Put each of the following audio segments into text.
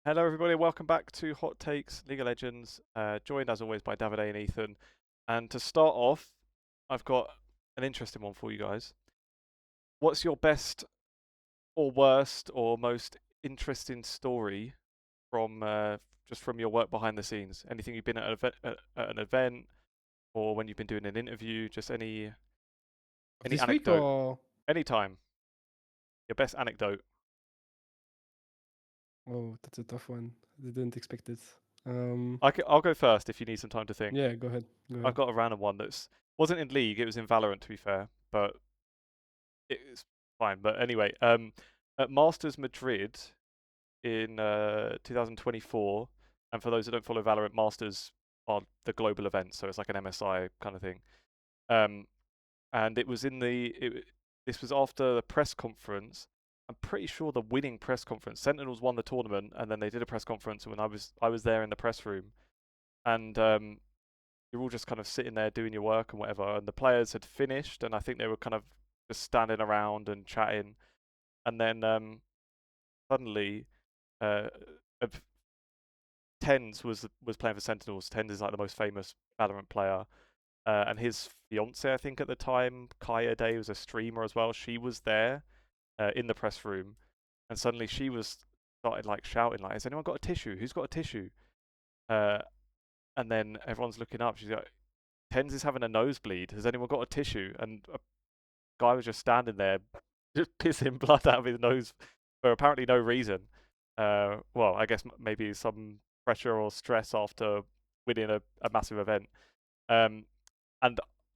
Hello, everybody. Welcome back to Hot Takes League of Legends. Joined as always by Davide and Ethan. And to start off, I've got an interesting one for you guys. What's your best or worst or most interesting story from just from your work behind the scenes? Anything you've been at an event, or when you've been doing an interview? Just any Of any this week anecdote, or anytime. Your best anecdote. oh, that's a tough one. I didn't expect it. I'll go first if you need some time to think. Yeah, go ahead. Go I've ahead. got a random one that's wasn't in League. It was in Valorant, to be fair, but it's fine. But anyway, at Masters Madrid in 2024, and for those that don't follow Valorant, Masters are the global event, so it's like an MSI kind of thing. Um, and it was this was after the press conference. I'm pretty sure the winning press conference. Sentinels won the tournament, and then they did a press conference. And when I was there in the press room, and you're all just kind of sitting there doing your work and whatever. And the players had finished, and I think they were kind of just standing around and chatting. And then suddenly, uh, Tens was playing for Sentinels. Tens is like the most famous Valorant player, and his fiance, I think at the time, Kaya Day, was a streamer as well. She was there in the press room, and suddenly she was started like shouting like, "Has anyone got a tissue? Who's got a tissue?" Uh, and then everyone's looking up. She's like, Tens is having a nosebleed. Has anyone got a tissue? And a guy was just standing there, just pissing blood out of his nose for apparently no reason. Well, I guess maybe some pressure or stress after winning a massive event. And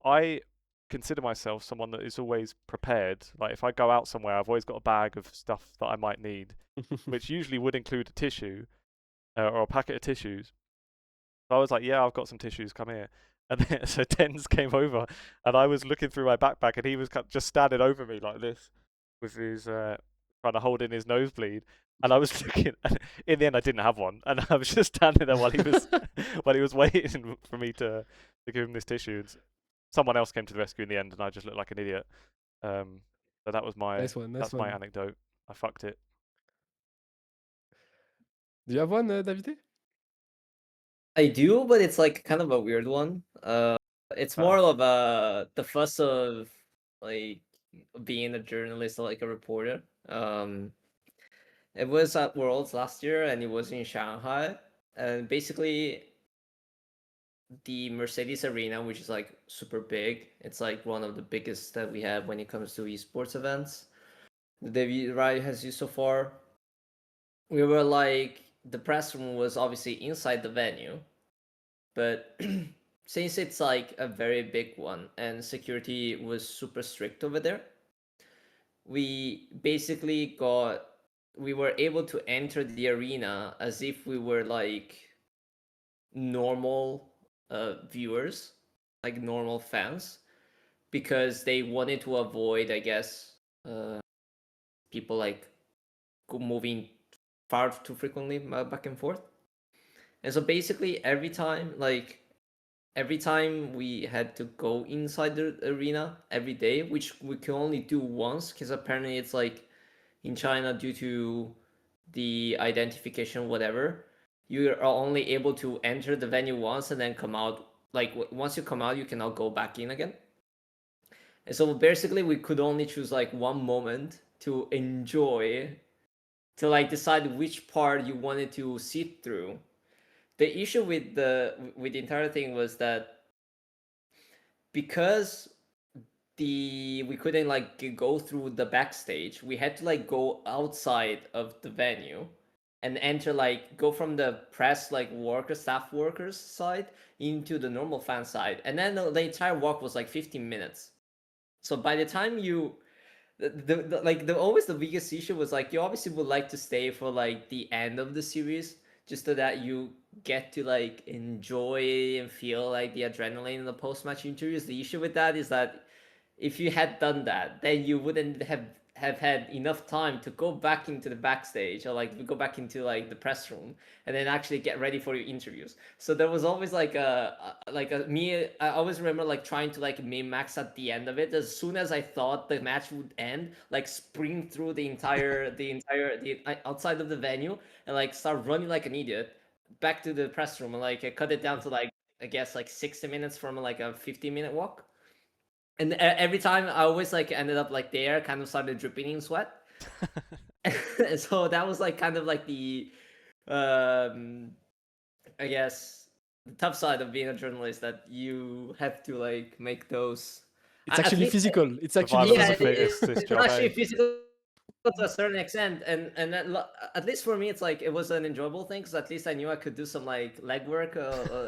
I consider myself someone that is always prepared. Like if I go out somewhere, I've always got a bag of stuff that I might need, which usually would include a tissue or a packet of tissues. So I was like, yeah, I've got some tissues, come here. And then, so Tens came over, and I was looking through my backpack, and he was just standing over me like this, with his trying to hold in his nosebleed. And I was looking, and in the end, I didn't have one, and I was just standing there while he was while he was waiting for me to give him this tissue. And someone else came to the rescue in the end, and I just looked like an idiot. So that was Nice one, nice that's my one. anecdote. I fucked it. Do you have one, Davide? I do, but it's like kind of a weird one. It's more Oh, of the fuss of like being a journalist or like a reporter. It was at Worlds last year, and it was in Shanghai, and basically the Mercedes Arena, which is like super big. It's like one of the biggest that we have when it comes to esports events. The David Rai has used so far. We were like the press room was obviously inside the venue, but since it's like a very big one and security was super strict over there, we basically we were able to enter the arena as if we were like normal viewers, like normal fans, because they wanted to avoid, I guess, people like moving far too frequently back and forth. And so basically every time we had to go inside the arena every day, which we can only do once because apparently it's like in China due to the identification whatever, you are only able to enter the venue once and then come out. Like once you come out, you cannot go back in again. And so basically, we could only choose like one moment to enjoy, to like decide which part you wanted to sit through. The issue with the entire thing was that because we couldn't like go through the backstage, we had to like go outside of the venue and enter, like go from the press like staff workers side into the normal fan side, and then the entire walk was like 15 minutes. So by the time you the always the biggest issue was like you obviously would like to stay for like the end of the series, just so that you get to like enjoy and feel like the adrenaline in the post-match interviews. The issue with that is that if you had done that, then you wouldn't have have had enough time to go back into the backstage or like go back into like the press room and then actually get ready for your interviews. So there was always like I always remember like trying to like min max at the end of it. As soon as I thought the match would end, like sprint through the outside of the venue and like start running like an idiot back to the press room and like cut it down to like I guess like 60 minutes from like a 50-minute walk. And every time I always like ended up like there, kind of started dripping in sweat. And so that was like kind of like the, I guess, the tough side of being a journalist, that you have to like make those. It's actually physical. It's actually Survival of the physical. fittest, this It's job, actually eh? physical to a certain extent, and that, at least for me, it's like it was an enjoyable thing because at least I knew I could do some like leg work,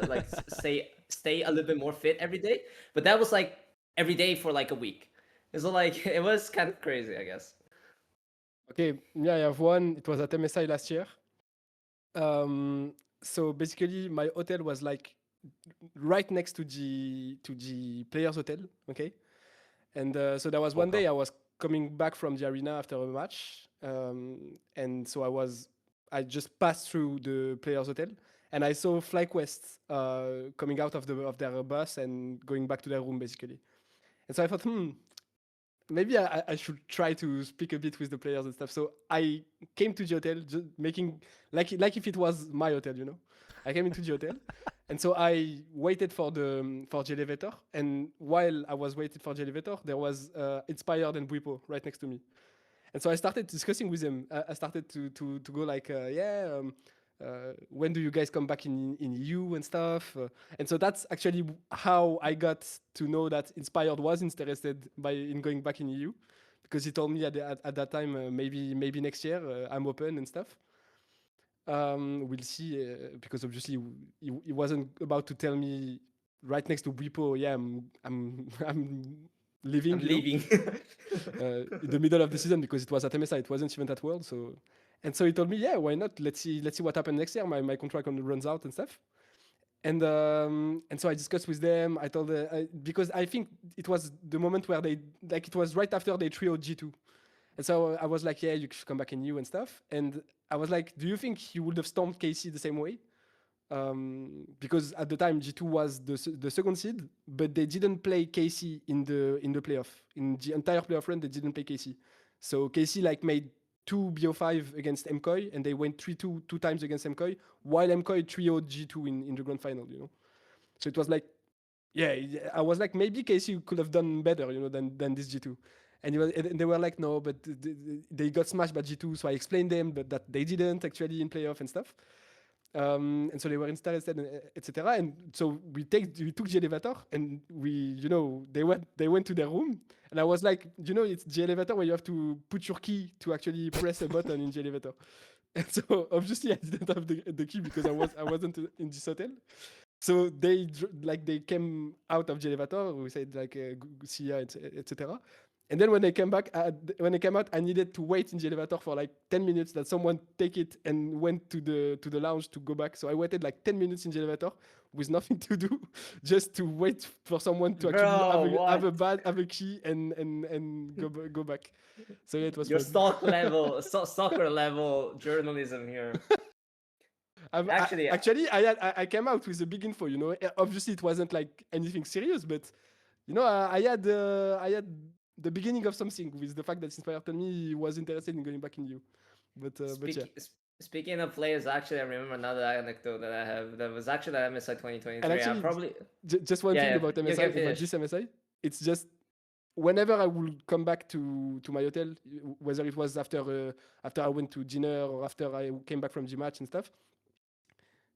like stay a little bit more fit every day. But that was like every day for like a week. So like it was kind of crazy, I guess. Okay, yeah, I have one. It was at MSI last year. So basically, my hotel was like right next to the players' hotel. Okay, and so there was one day I was coming back from the arena after a match, and so I just passed through the players' hotel, and I saw FlyQuest coming out of their bus and going back to their room basically. And so I thought, maybe I should try to speak a bit with the players and stuff. So I came to the hotel, just making like if it was my hotel, you know. I came into the hotel, and so I waited for the elevator. And while I was waiting for the elevator, there was Inspired and Bwipo right next to me. And so I started discussing with him. I started to go like, when do you guys come back in EU and stuff? And so that's actually how I got to know that Inspired was interested in going back in EU, because he told me at that time, maybe next year, I'm open and stuff. We'll see, because obviously he wasn't about to tell me right next to Bwipo, yeah, I'm leaving. I'm leaving. In the middle of the season, because it was at MSI, it wasn't even at World. So, and so he told me, yeah, why not? Let's see what happens next year. My contract runs out and stuff. And so I discussed with them. I told because I think it was the moment where it was right after they trioed G2. And so I was like, yeah, you should come back in EU and stuff. And I was like, do you think you would have stormed KC the same way? Because at the time G2 was the second seed, but they didn't play KC in the playoff. In the entire playoff run, they didn't play KC. So KC like made 2 BO5 against MKOI, and they went 3-2 two times against MKOI, while MKOI 3-0'd G2 in the grand final, you know. So it was like, yeah, I was like, maybe KC could have done better, you know, than this G2. And they were like, no, but they got smashed by G2. So I explained them that they didn't actually in playoff and stuff. And so they were interested, etc. And so we took the elevator, and they went to their room, and I was like, it's the elevator where you have to put your key to actually press a button in the elevator. And so obviously I didn't have the key because I wasn't in this hotel. So they came out of the elevator. We said like, see ya, etc. And then when they came out, I needed to wait in the elevator for like 10 minutes that someone take it and went to the lounge to go back. So I waited like 10 minutes in the elevator with nothing to do, just to wait for someone to actually have a key and go back. So yeah, it was your fun. stalker level journalism here. Actually, I came out with a big info. Obviously it wasn't like anything serious, but I had the beginning of something with the fact that Inspired told me he was interested in going back in EU. But yeah. Speaking of players, actually, I remember another anecdote that I have that was actually at MSI 2023. And actually, just one thing about MSI, about this MSI, it's just whenever I would come back to my hotel, whether it was after I went to dinner or after I came back from the match and stuff,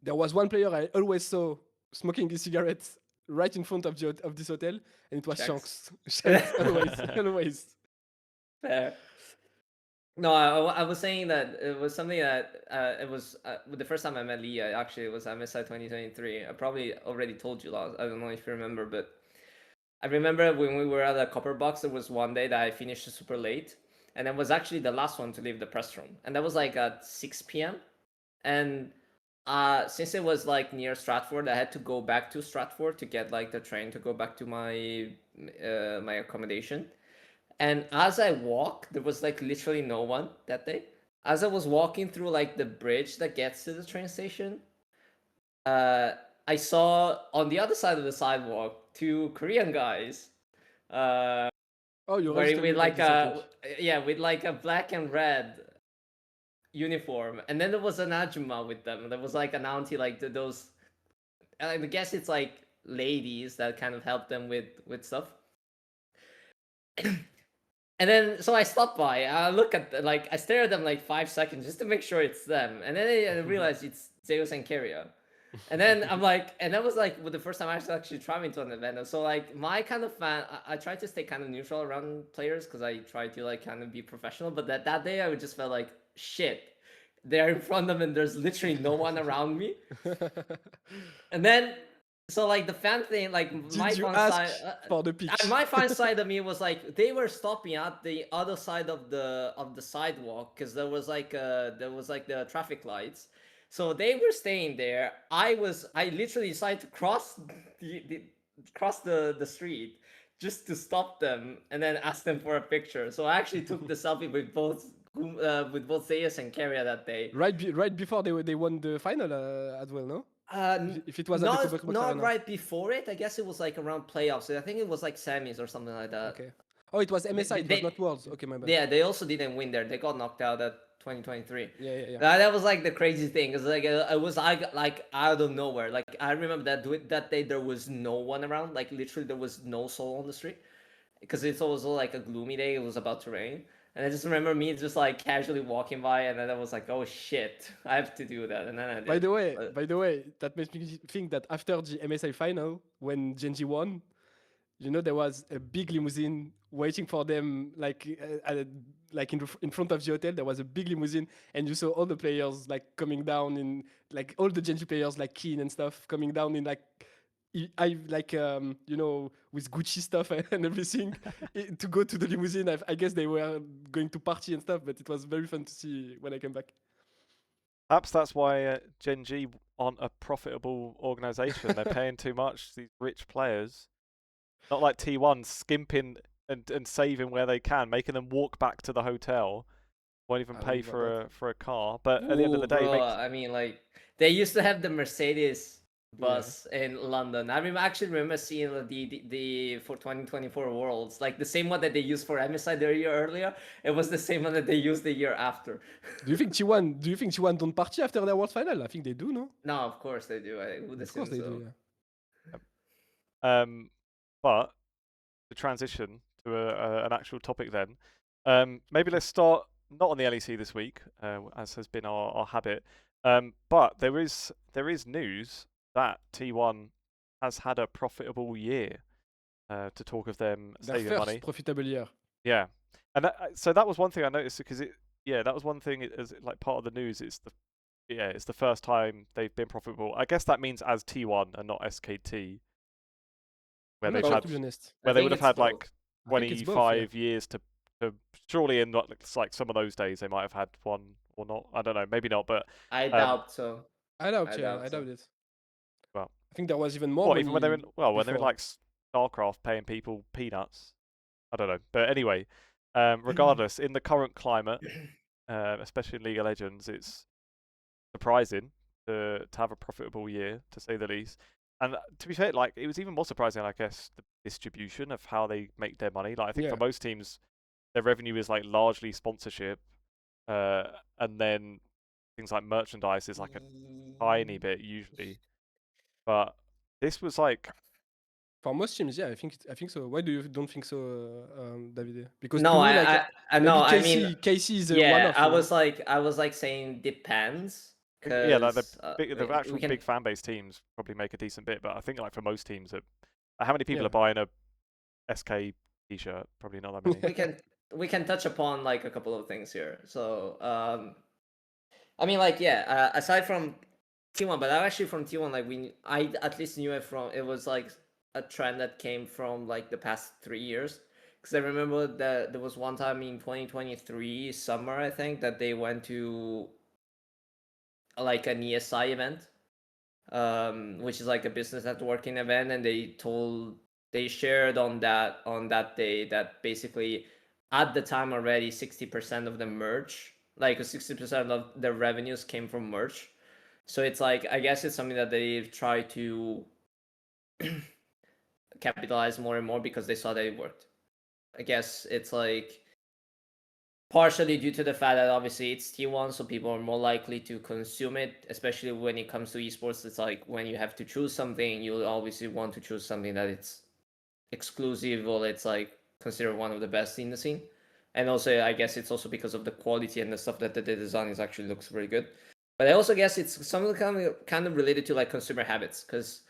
there was one player I always saw smoking his cigarettes right in front of this hotel, and it was Shanks. Shanks, always. Fair. No, I was saying that it was something that it was the first time I met Leah. Actually, it was MSI 2023. I probably already told you last. I don't know if you remember, but I remember when we were at the Copper Box. There was one day that I finished super late, and it was actually the last one to leave the press room, and that was like at 6 p.m. And since it was like near Stratford, I had to go back to Stratford to get like the train to go back to my my accommodation. And as I walked, there was like literally no one that day. As I was walking through like the bridge that gets to the train station, I saw on the other side of the sidewalk 2 Korean guys. Oh, you already Wearing told with me about like this, I think. with like a black and red uniform, and then there was an ajumma with them. There was like an auntie, like those. I guess it's like ladies that kind of help them with stuff. And then so I stopped by. I look at like I stare at them like 5 seconds just to make sure it's them, and then I realize it's Zeus and Keria. And then I'm like, and that was like the first time I actually traveling to an event. So like my kind of fan, I try to stay kind of neutral around players because I try to like kind of be professional. But that day I just felt like shit. They're in front of them and there's literally no one around me. And then so like the fan thing, like my Did you fan ask side, for the pitch? my fan side of me was like they were stopping at the other side of the sidewalk because there was like the traffic lights. So they were staying there. I literally decided to cross the street just to stop them and then ask them for a picture. So I actually took the selfie with both Zeus and Keria that day. Right before they won the final as well, no? If it was at the Quebec Box Not Arena. right before it. I guess it was like around playoffs. I think it was like semis or something like that. Okay. Oh, it was MSI. It was not Worlds. Okay, my bad. Yeah, they also didn't win there. They got knocked out at 2023. Yeah. That was like the crazy thing. Cause like it was like out of nowhere. Like I remember that day there was no one around. Like literally there was no soul on the street. Because it's also like a gloomy day. It was about to rain. And I just remember me just like casually walking by, and then I was like, "Oh shit, I have to do that." And then I did. By the way, that makes me think that after the MSI final, when Genji won, you know, there was a big limousine waiting for them, like in front of the hotel. There was a big limousine, and you saw all the players like coming down in, like all the Genji players like Keen and stuff coming down in like you know, with Gucci stuff and everything to go to the limousine. I guess they were going to party and stuff, but it was very fun to see when I came back. Perhaps that's why Genji aren't a profitable organization. They're paying too much. These rich players, not like T1 skimping and saving where they can, making them walk back to the hotel. Won't even pay for a car. But at the end of the day, bro, I mean, like they used to have the Mercedes bus in London. I actually remember seeing the for 2024 Worlds, like the same one that they used for MSI the year earlier. It was the same one that they used the year after. Do you think T1 don't party after their World Final? I think they do, no? No, of course they do. I would Of course assume they so. do. Yeah. But to transition to an actual topic then, maybe let's start not on the LEC this week, as has been our habit. But there is news that T1 has had a profitable year. To talk of them Their saving first money. profitable year. Yeah, and so that was one thing I noticed because that was one thing as like part of the news. It's the first time they've been profitable. I guess that means as T1 and not SKT, where they've had to be honest. where they would have had like I think it's both, 25 years to surely in like some of those days they might have had one or not. I don't know, maybe not, but I doubt so. I doubt it. Well, I think there was even more. What, even when they're in when they're in before. like StarCraft paying people peanuts. I don't know, but anyway, regardless, in the current climate, especially in League of Legends, it's surprising to have a profitable year, to say the least. And to be fair, like it was even more surprising, I guess, the distribution of how they make their money. Like I think for most teams, their revenue is like largely sponsorship, and then things like merchandise is like a tiny bit usually. But this was like for most teams, yeah, I think so. Why do you don't think so, Davide? Because no, to me, I mean, KC is yeah, one-off. I was like saying depends. Yeah, like the actual can... big fan base teams probably make a decent bit, but I think like for most teams, how many people are buying a SK t-shirt? Probably not that many. we can touch upon like a couple of things here. So I mean, like aside from T1, but actually from T1, like I at least knew it was like a trend that came from like the past 3 years. Because I remember that there was one time in 2023 summer, I think, that they went to like an ESI event, which is like a business networking event, and they shared on that day that basically at the time already 60% of the merch, like 60% of the revenues came from merch. So it's like, I guess it's something that they've tried to capitalize more and more because they saw that it worked. I guess it's like partially due to the fact that obviously it's T1, so people are more likely to consume it, especially when it comes to esports. It's like when you have to choose something, you obviously want to choose something that it's exclusive or it's like considered one of the best in the scene. And also, I guess it's also because of the quality and the stuff that they design is actually looks very good. But I also guess it's something kind of related to like consumer habits, because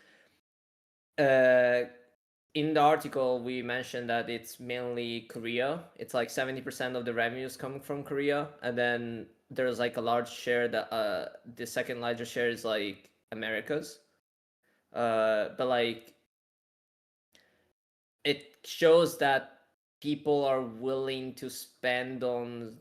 in the article we mentioned that it's mainly Korea. It's like 70% of the revenues coming from Korea, and then there's like a large share that the second largest share is like Americas. But like it shows that people are willing to spend on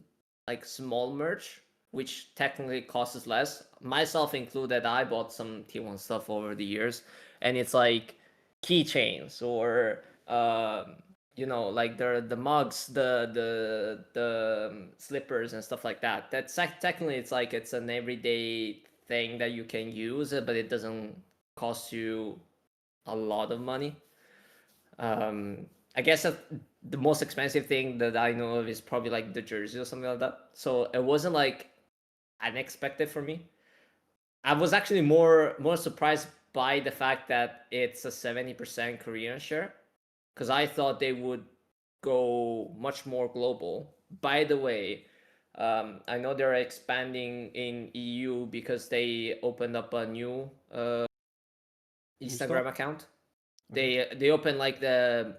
like small merch, which technically costs less. Myself included, I bought some T1 stuff over the years, and it's like keychains or like the mugs, the slippers and stuff like that. That's technically it's an everyday thing that you can use, but it doesn't cost you a lot of money. I guess the most expensive thing that I know of is probably like the jersey or something like that. So it wasn't like unexpected for me. I was actually more surprised by the fact that it's a 70% Korean share, because I thought they would go much more global. By the way, I know they're expanding in EU because they opened up a new Instagram account. They open like the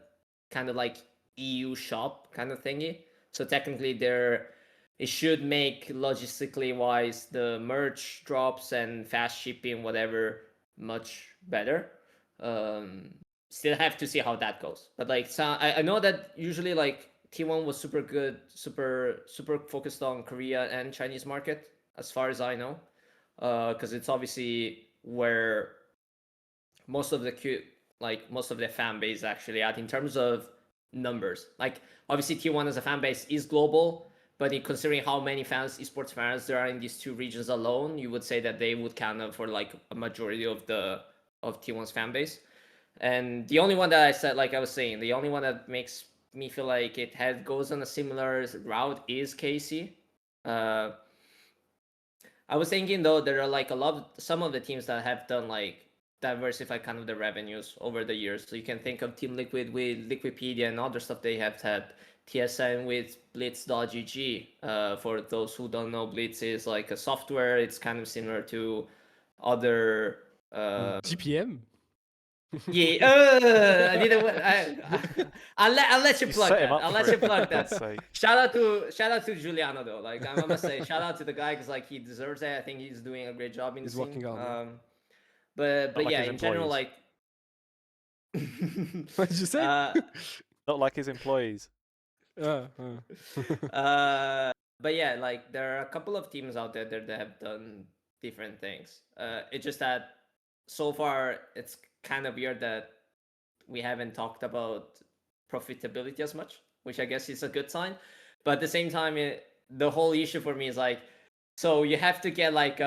kind of like EU shop kind of thingy. So technically it should make logistically wise the merch drops and fast shipping whatever much better. Still have to see how that goes. But like, so I know that usually like T1 was super good, super focused on Korea and Chinese market as far as I know, because it's obviously where most of the fan base actually at in terms of numbers. Like obviously T1 as a fan base is global, but considering how many esports fans there are in these two regions alone, you would say that they would count up for like a majority of T1's fan base. And the only one that I was saying, the only one that makes me feel like it goes on a similar route is KC. I was thinking though there are like some of the teams that have done like diversify kind of the revenues over the years. So you can think of Team Liquid with Liquipedia and other stuff they have had. TSN with Blitz.gg. For those who don't know, Blitz is like a software. It's kind of similar to other GPM. Yeah, I didn't. I'll let you plug set him that. up I'll for let you it, for plug God's that. sake. Shout out to Giuliano though. Like I must say, shout out to the guy because like he deserves it. I think he's doing a great job in the He's scene. working hard. But Not like yeah, his in general, employees. like What did you say? Not like his employees. but yeah, like there are a couple of teams out there that have done different things. It's just that so far it's kind of weird that we haven't talked about profitability as much, which I guess is a good sign. But at the same time, the whole issue for me is like, so you have to get like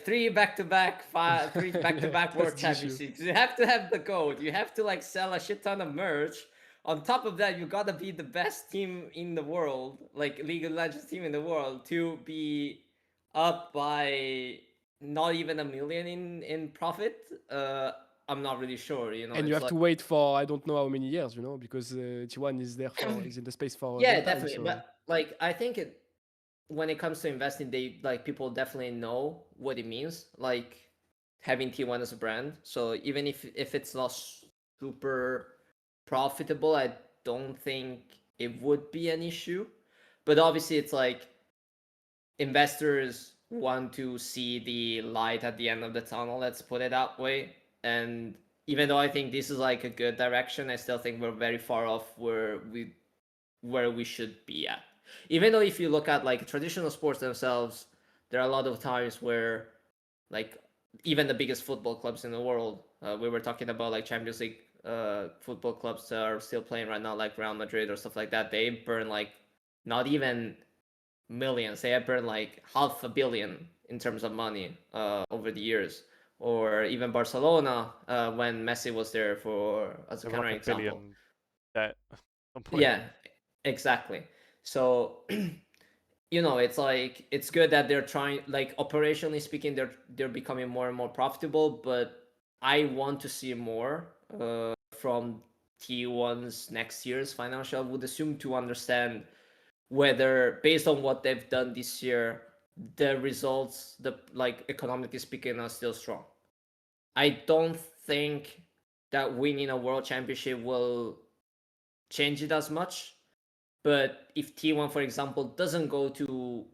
three back-to-back world championships. You have to have the gold. You have to like sell a shit ton of merch. On top of that, you gotta be the best team in the world, like League of Legends team in the world, to be up by not even $1 million in profit. I'm not really sure. And you have to wait for I don't know how many years, because T1 is in the space for a yeah, long time. definitely. So. But like, I think when it comes to investing, people definitely know what it means, like having T1 as a brand. So even if it's not super profitable, I don't think it would be an issue. But obviously, it's like investors want to see the light at the end of the tunnel. Let's put it that way. And even though I think this is like a good direction, I still think we're very far off where we should be at. Even though if you look at like traditional sports themselves, there are a lot of times where like even the biggest football clubs in the world, we were talking about like Champions League football clubs that are still playing right now, like Real Madrid or stuff like that, they burn like not even millions. They have burned like $500 million in terms of money over the years. Or even Barcelona when Messi was there for as a They were like counter a example. billion debt at some point. Yeah, exactly. So it's like it's good that they're trying, like operationally speaking, they're becoming more and more profitable, but I want to see more from T1's next year's financial, I would assume, to understand whether, based on what they've done this year, the results, the like economically speaking, are still strong. I don't think that winning a world championship will change it as much. But if T1, for example, doesn't go to,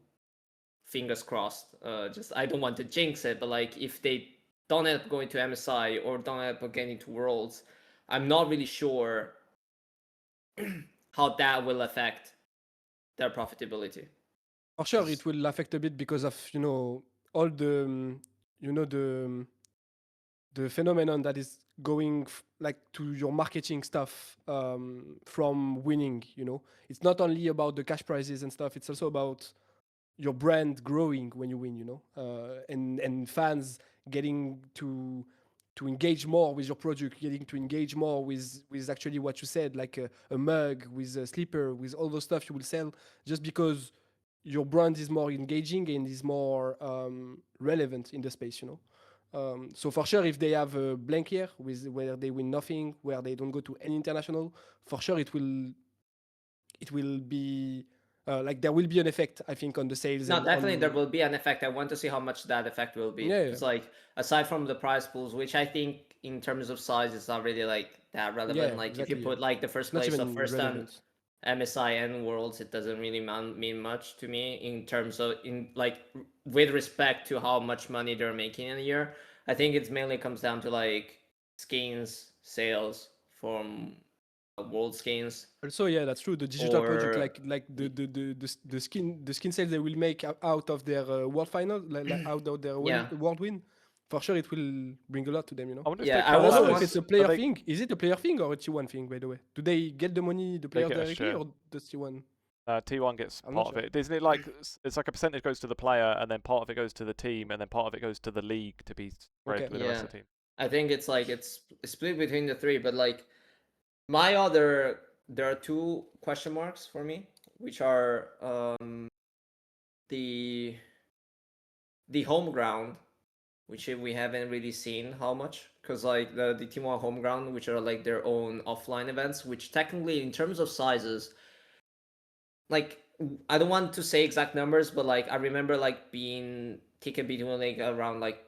fingers crossed, just I don't want to jinx it, but like if they don't end up going to MSI or don't end up getting to Worlds, I'm not really sure how that will affect their profitability. For sure, it will affect a bit because of all the the phenomenon that is going like to your marketing stuff from winning. It's not only about the cash prizes and stuff. It's also about your brand growing when you win. And fans getting to engage more with your product, getting to engage more with actually what you said, like a mug, with a slipper, with all those stuff you will sell, just because your brand is more engaging and is more relevant in the space. So for sure, if they have a blank year where they win nothing, where they don't go to any international, for sure it will be like there will be an effect, I think, on the sales. No, And definitely there on will be an effect. I want to see how much that effect will be. yeah, It's like, aside from the prize pools, which I think in terms of size is not really like that relevant. yeah, Like if you exactly. Yeah. put like the first It's not place of even first on relevant. MSI and Worlds, it doesn't really mean much to me in terms of with respect to how much money they're making in a year. I think it mainly comes down to like skins sales from World skins Also, yeah, that's true. The digital product, or like the skin sales they will make out of their world final, like out of their yeah. world win, for sure it will bring a lot to them. I wonder if Yeah, they I I count don't also that know if want it's as a are player they thing. Is it a player thing or a T1 thing, by the way? Do they get the money, the they players get a directly, share. or does T1? T1 gets I'm not part of sure. it. Isn't it like it's like a percentage goes to the player, and then part of it goes to the team, and then part of it goes to the league to be spread Okay. with the rest Yeah. of the team? I think it's like it's split between the three, but like there are two question marks for me, which are the home ground, which we haven't really seen how much, because like the T1 home ground, which are like their own offline events, which technically in terms of sizes, like I don't want to say exact numbers, but like I remember like being ticket between like around like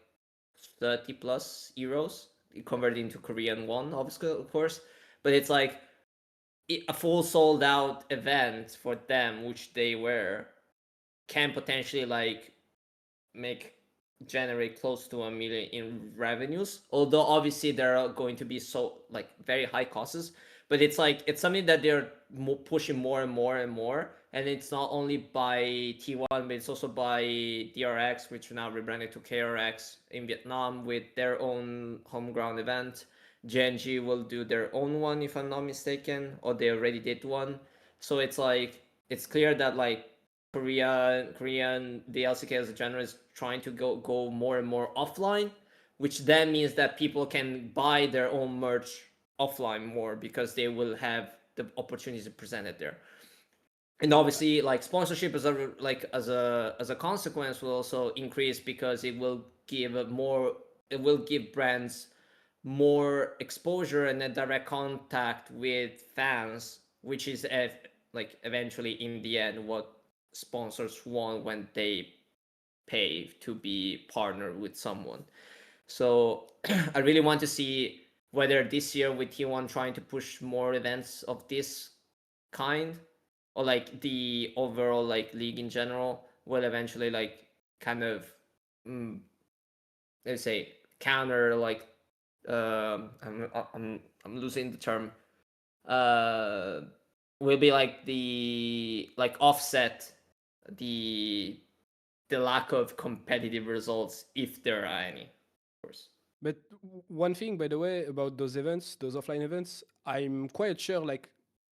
30 plus euros converted into Korean won, obviously, of course. But it's like a full sold out event for them, which they were, can potentially like make generate close to 1 million in revenues. Although obviously there are going to be so like very high costs, but it's like it's something that they're pushing more and more and more. And it's not only by T1, but it's also by DRX, which now rebranded to KRX in Vietnam with their own home ground event. GNG will do their own one, if I'm not mistaken, or they already did one. So it's like it's clear that like Korean the LCK as a genre is trying to go more and more offline, which then means that people can buy their own merch offline more because they will have the opportunity to present it there. And obviously, like sponsorship as a consequence will also increase because it will give brands more exposure and a direct contact with fans, which is like eventually in the end what sponsors want when they pay to be partnered with someone. So I really want to see whether this year with T1 trying to push more events of this kind, or like the overall like league in general will eventually like kind of let's say counter like I'm losing the term. Uh, will be like the like offset the lack of competitive results if there are any, of course. But one thing, by the way, about those events, those offline events, I'm quite sure like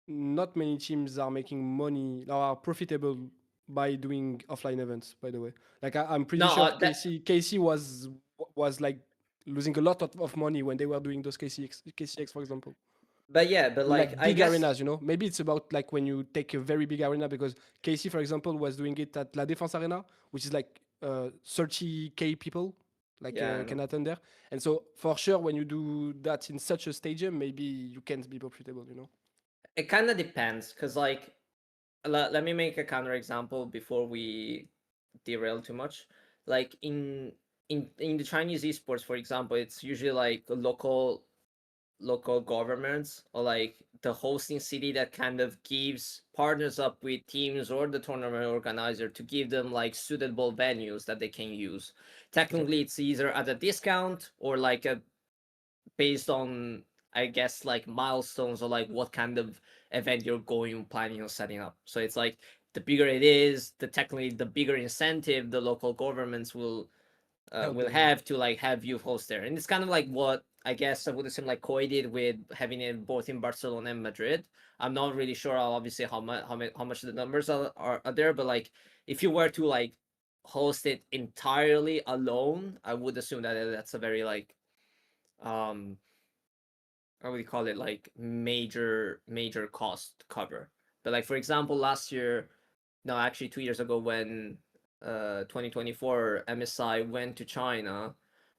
not many teams are making money or are profitable by doing offline events. By the way, like I'm pretty No, sure that KC was like losing a lot of money when they were doing those KCX, for example. but yeah, but In like like I big guess arenas, you know. Maybe it's about like when you take a very big arena, because KC, for example, was doing it at La Défense Arena, which is like 30K people like yeah, I know. can attend there. And so for sure, when you do that in such a stadium, maybe you can't be profitable, you know. It kind of depends, because like let me make a counter example before we derail too much. Like in the Chinese esports, for example, it's usually like local governments or like the hosting city that kind of gives partners up with teams or the tournament organizer to give them like suitable venues that they can use. Technically, it's either at a discount or like a based on, I guess, like milestones or like what kind of event you're planning on setting up. So it's like the bigger it is, the bigger incentive the local governments will Help them, yeah. have to like have you host there. And it's kind of like what I guess I would assume like KOI did with having it both in Barcelona and Madrid. I'm not really sure obviously how much the numbers are there, but like if you were to like host it entirely alone, I would assume that that's a very like how would you call it, like major cost cover. But like for example last year, no, actually 2 years ago, when 2024 MSI went to China,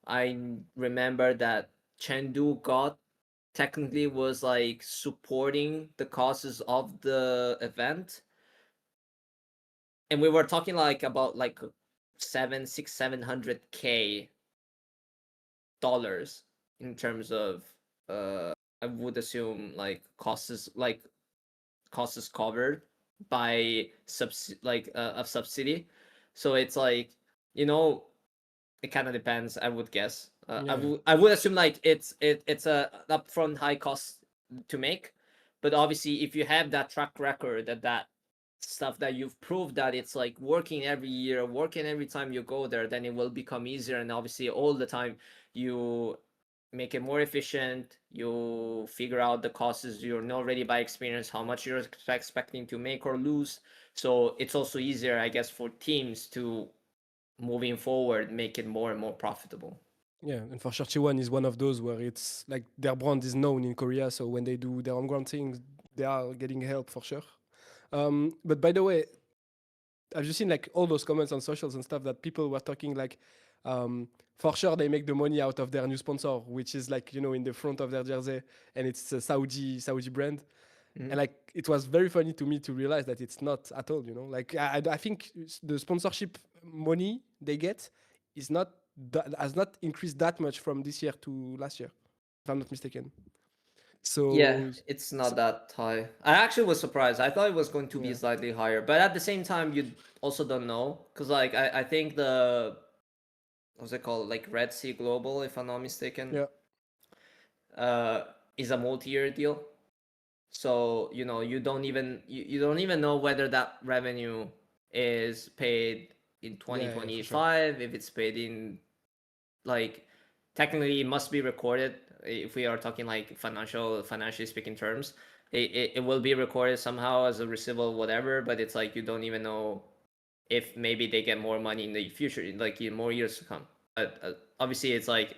I remember that Chengdu got technically was like supporting the causes of the event, and we were talking like about like 700K dollars in terms of I would assume like costs covered by a subsidy. So it's like, you know, it kind of depends, I would guess. Yeah. I would assume like it's a upfront high cost to make, but obviously if you have that track record, that stuff that you've proved that it's like working every year, working every time you go there, then it will become easier. And obviously all the time you make it more efficient, you figure out the costs, you know already by experience how much you're expecting to make or lose. So it's also easier, I guess, for teams to moving forward make it more and more profitable. Yeah, and for sure, T1 is one of those where it's like their brand is known in Korea, so when they do their own ground things, they are getting help for sure. But by the way, have you seen like all those comments on socials and stuff that people were talking like, for sure they make the money out of their new sponsor, which is like, you know, in the front of their jersey, and it's a Saudi brand. And like it was very funny to me to realize that it's not at all, you know. Like I think the sponsorship money they get is not has not increased that much from this year to last year, if I'm not mistaken. Yeah, So it's not that high. I actually was surprised. I thought it was going to be yeah, slightly higher, but at the same time, you also don't know, because like I think the what's it called, like Red Sea Global, if I'm not mistaken, yeah, is a multi-year deal. So you know you don't even know whether that revenue is paid in yeah, for sure. 2025, if it's paid in like technically it must be recorded if we are talking like financially speaking terms. It will be recorded somehow as a receivable, whatever, but it's like you don't even know if maybe they get more money in the future, like in more years to come. Obviously it's like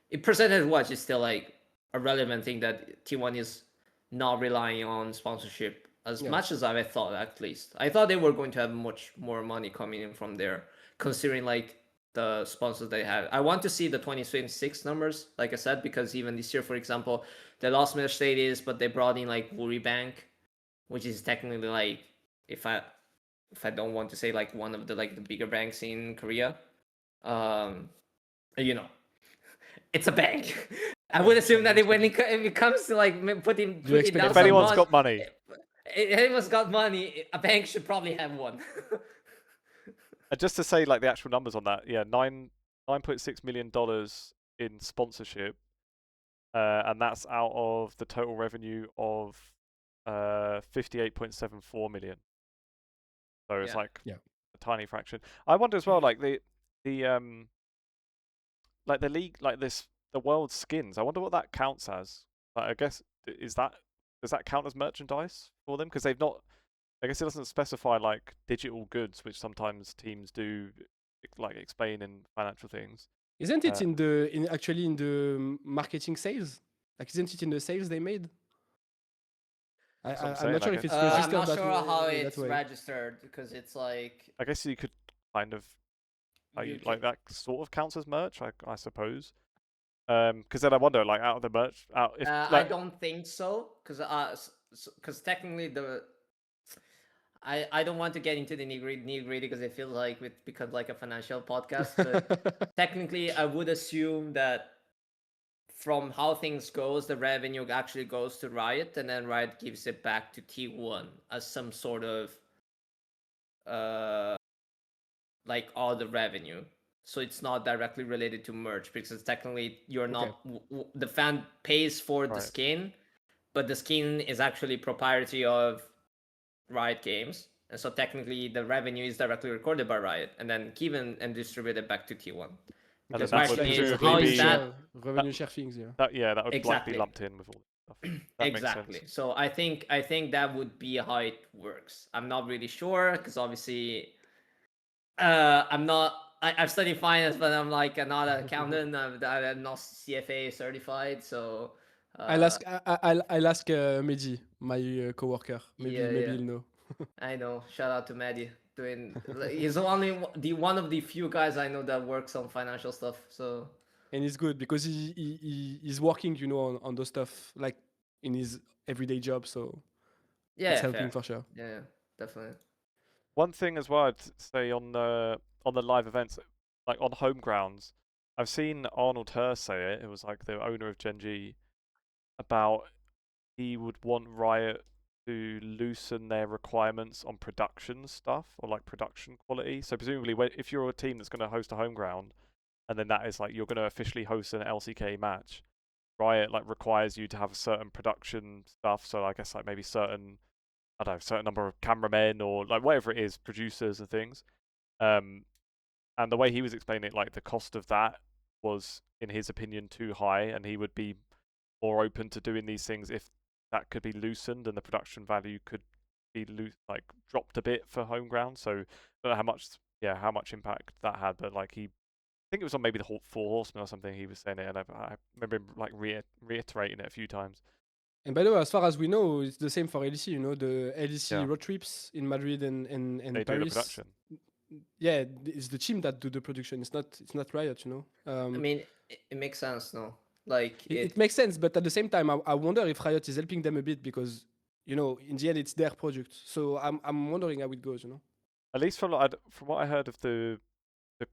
it percentage watch is still like a relevant thing, that T1 is not relying on sponsorship as Yeah, much as I thought. At least I thought they were going to have much more money coming in from there, considering like the sponsors they have. I want to see the 2026 numbers, like I said, because even this year, for example, they lost Mercedes, but they brought in like Wuri Bank, which is technically like, if I don't want to say like one of the like the bigger banks in Korea, um, you know, it's a bank. I would assume that when it comes to like putting do you expect down If the some same? anyone's money, got money, if anyone's got money, a bank should probably have one. and just to say like the actual numbers on that, yeah, $9.6 million in sponsorship, and that's out of the total revenue of 58.74 million. So it's Yeah. like Yeah. a tiny fraction. I wonder as well, like the like the league, like the world skins. I wonder what that counts as. Like, I guess does that count as merchandise for them? Because they've not. I guess it doesn't specify like digital goods, which sometimes teams do, like explain in financial things. Isn't it actually in the marketing sales? Like, isn't it in the sales they made? That's what I'm I'm saying, not I sure if guess. it's I'm registered not that sure way, how that it's way. registered because it's like I guess you could kind of you like can, that sort of counts as merch, I suppose. Because then I wonder, like, out of the merch, if I like, don't think so because technically I don't want to get into the nitty gritty because it feels like it becomes like a financial podcast, but technically I would assume that from how things goes, the revenue actually goes to Riot, and then Riot gives it back to T1 as some sort of like all the revenue. So it's not directly related to merch because technically you're not the fan pays for the Right. skin, but the skin is actually proprietary of Riot Games, and so technically the revenue is directly recorded by Riot and then given and distributed back to T1. And then Because that would question is, presumably how be is that revenue share things? Yeah. that would like exactly be lumped in with all this stuff. That exactly? makes sense. So I think that would be how it works. I'm not really sure because obviously I'm not. I've studied finance, but I'm like not an accountant. I'm not CFA certified, so. I'll ask Mehdi, my coworker. Yeah, Maybe he'll know. I know. Shout out to Maddie. He's the one of the few guys I know that works on financial stuff. So. And it's good because he's working, you know, on those stuff like in his everyday job. So Yeah, it's helping fair. for sure. Yeah, definitely. One thing as well, I'd say on the live events, like on home grounds, I've seen Arnold Hur say it. It was like the owner of Gen G, about he would want Riot to loosen their requirements on production stuff or like production quality. So presumably, if you're a team that's going to host a home ground, and then that is like you're going to officially host an LCK match, Riot like requires you to have certain production stuff. So I guess like maybe certain number of cameramen or like whatever it is, producers and things. And the way he was explaining it, like the cost of that was, in his opinion, too high, and he would be more open to doing these things if that could be loosened and the production value could be like dropped a bit for home ground. So I don't know how much impact that had, but like I think it was on maybe the Four Horsemen or something. He was saying it, and I remember him like reiterating it a few times. And by the way, as far as we know, it's the same for LEC. You know, the LEC Yeah. road trips in Madrid and They do the Paris. production. Yeah, it's the team that do the production. It's not Riot. You know. I mean, it makes sense, no? Like It makes sense, but at the same time, I wonder if Riot is helping them a bit because, you know, in the end, it's their project. So I'm wondering how it goes. You know. At least from what I heard of the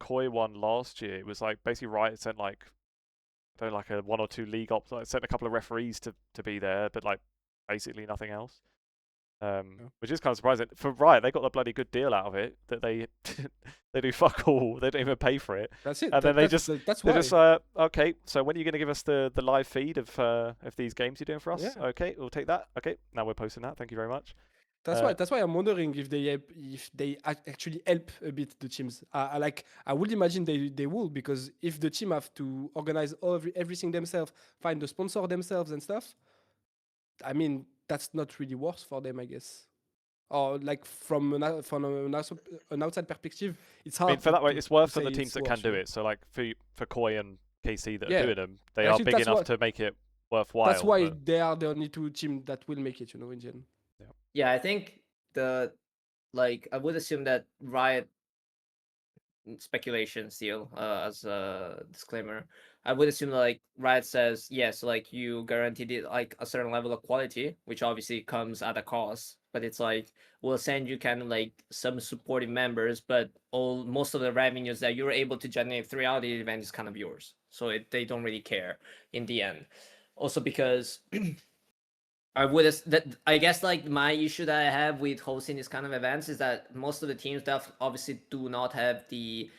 KOI one last year, it was like basically Riot sent like a 1 or 2 league ops, like sent a couple of referees to be there, but like basically nothing else. Which is kind of surprising for Riot. They got a bloody good deal out of it. That they do fuck all. They don't even pay for it. That's it. And then that's why. they're just okay. So when are you going to give us the live feed of these games you're doing for us? Yeah. Okay, we'll take that. Okay, now we're posting that. Thank you very much. That's why I'm wondering if they actually help a bit the teams. I would imagine they will, because if the team have to organize everything themselves, find the sponsor themselves and stuff, I mean that's not really worse for them, I guess. Or like from an outside perspective, it's hard. I mean, for that way, it's worth for say the teams it's that worse, can do you know? it. So like for KOI and KC that Yeah. are doing them, they Actually, are big that's enough what- to make it worthwhile. That's why but- they are the only 2 teams that will make it, you know, in the end. Yeah, I think I would assume that Riot, speculation still, as a disclaimer, I would assume that, like, Riot says yes, like you guaranteed it like a certain level of quality, which obviously comes at a cost, but it's like we'll send you kind of like some supporting members, but most of the revenues that you're able to generate throughout the event is kind of yours. So they don't really care in the end. Also because I guess like my issue that I have with hosting these kind of events is that most of the teams that obviously do not have the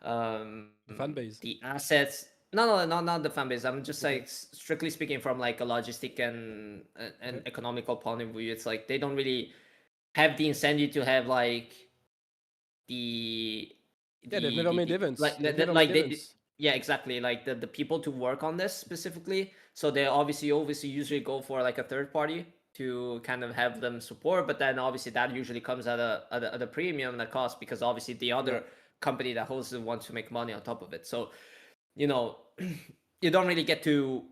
fan base, the assets. No, not the fan base. I'm just like strictly speaking from like a logistic and an economical point of view. It's like they don't really have the incentive to have like they've never made events. yeah, exactly, like the people to work on this specifically. So they obviously usually go for like a third party to kind of have them support, but then obviously that usually comes at a premium that cost, because obviously the other company that hosts it wants to make money on top of it. So you know, you don't really get to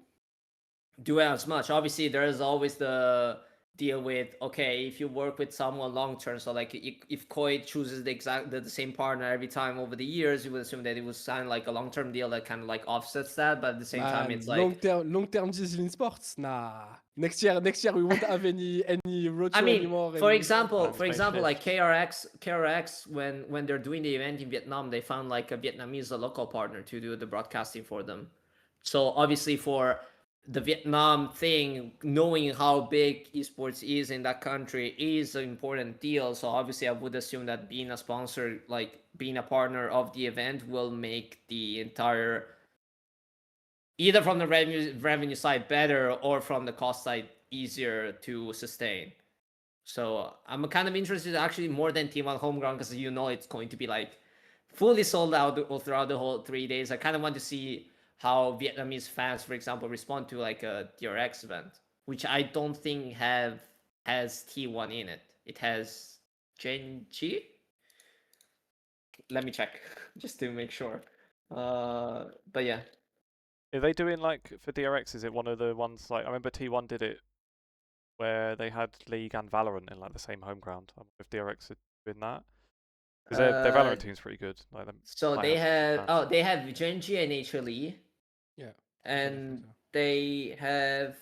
do it as much. Obviously, there is always the deal with, okay, if you work with someone long term, so like if KOI chooses the same partner every time over the years, you would assume that it would sign like a long term deal that kind of like offsets that. But at the same time, Man, it's like, long term deals in sports. Nah. Next year we won't have any roadshow I mean, anymore. for And example, Plans may shift. like KRX, when they're doing the event in Vietnam, they found like a Vietnamese local partner to do the broadcasting for them. So obviously for the Vietnam thing, knowing how big esports is in that country is an important deal. So obviously I would assume that being a sponsor, like being a partner of the event, will make the entire, either from the revenue side better or from the cost side easier to sustain. So I'm kind of interested actually more than T1 Homeground, because it's going to be like fully sold out throughout the whole 3 days. I kind of want to see how Vietnamese fans, for example, respond to like a DRX event, which I don't think has T1 in it. It has Genji. Let me check just to make sure. But yeah. Are they doing like for DRX? Is it one of the ones like I remember T1 did it where they had League and Valorant in like the same home ground? I wonder if DRX are doing that, because their Valorant team's pretty good. Like them, So might they have have fans. they have Genji and HLE, yeah, and they have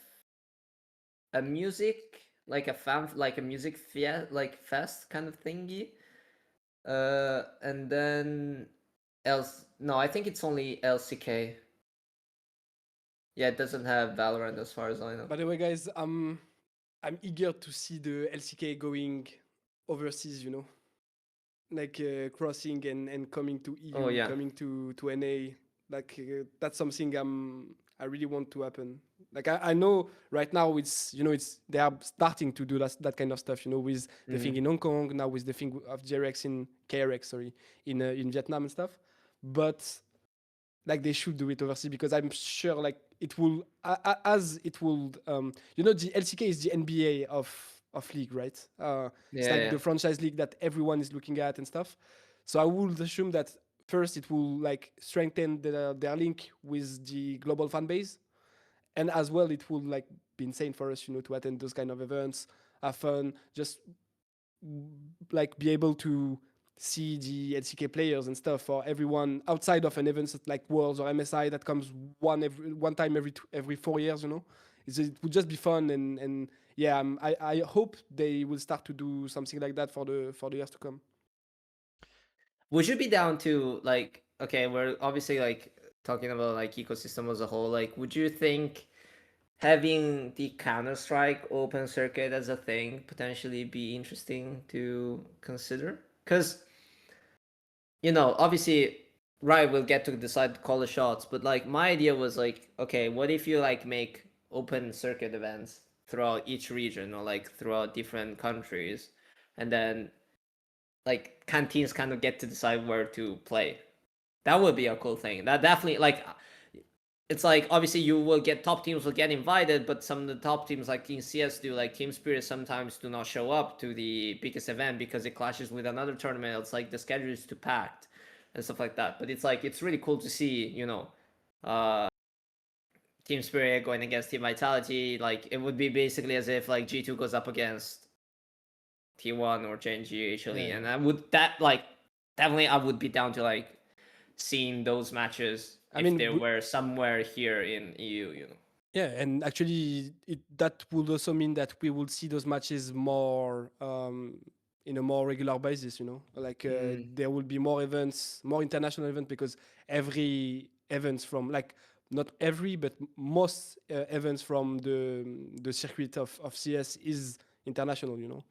a music, like a music fest kind of thingy. And then else, no, I think it's only LCK. Yeah, it doesn't have Valorant as far as I know. By the way, guys, I'm eager to see the LCK going overseas. Like crossing and coming to EU, Oh, yeah. coming to NA. Like that's something I really want to happen. Like I know right now it's they are starting to do that kind of stuff. With the thing in Hong Kong now, with the thing of KRX, sorry, in Vietnam and stuff. But like they should do it overseas, because I'm sure like it will as it will the LCK is the NBA of league, right? It's like Yeah. the franchise league that everyone is looking at and stuff. So I would assume that first it will like strengthen their link with the global fan base, and as well it will like be insane for us to attend those kind of events, have fun, just like be able to see the LCK players and stuff for everyone outside of an event like Worlds or MSI that comes one time every 4 years. It would just be fun, and yeah, I hope they will start to do something like that for the years to come. Would you be down to like, okay, we're obviously like talking about like ecosystem as a whole. Like, would you think having the Counter-Strike open circuit as a thing potentially be interesting to consider? Because obviously, Riot will get to decide to call the shots, but like my idea was like, okay, what if you like make open circuit events throughout each region or like throughout different countries, and then like canteens kind of get to decide where to play. That would be a cool thing. That definitely, like, it's like obviously you will get top teams will get invited, but some of the top teams like in CS do, like Team Spirit, sometimes do not show up to the biggest event because it clashes with another tournament. It's like the schedule is too packed and stuff like that. But it's like it's really cool to see, uh Team Spirit going against Team Vitality. Like it would be basically as if like G2 goes up against T1 or Genji actually. Yeah. And I would be down to like seeing those matches if they were somewhere here in EU. Yeah, and actually, that would also mean that we will see those matches more in a more regular basis. Like there will be more events, more international events, because every events from like not every, but most events from the circuit of CS is international.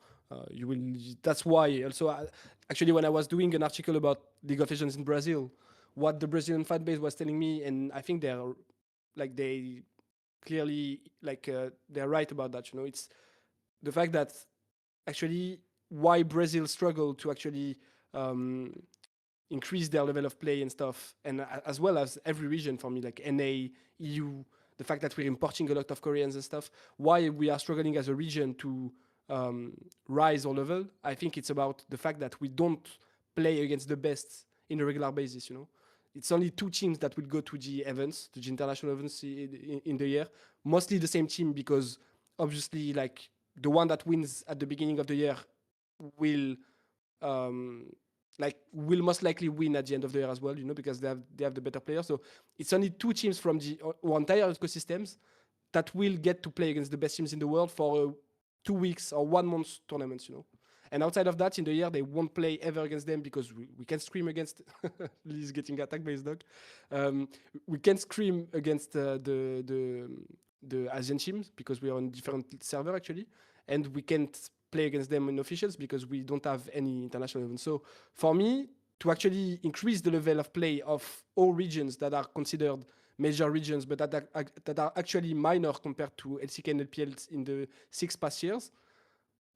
You will. That's why also actually when I was doing an article about League of Legends in Brazil, what the Brazilian fan base was telling me, and I think they clearly they're right about that. It's the fact that actually why Brazil struggled to actually increase their level of play and stuff, and as well as every region for me, like NA, EU, the fact that we're importing a lot of Koreans and stuff, why we are struggling as a region to rise or level, I think it's about the fact that we don't play against the best in a regular basis, you know. It's only 2 teams that will go to the events, to the international events in the year. Mostly the same team because obviously, like, the one that wins at the beginning of the year will will most likely win at the end of the year as well, you know, because they have the better players. So it's only 2 teams from the entire ecosystems that will get to play against the best teams in the world for 2 weeks or 1 month tournaments, you know. And outside of that, in the year, they won't play ever against them because we can scream against. He's getting attacked by his dog. We can scream against the Asian teams because we are on different server actually, and we can't play against them in officials because we don't have any international events. So for me, to actually increase the level of play of all regions that are considered major regions, but that are actually minor compared to LCK and LPL in the 6 past years,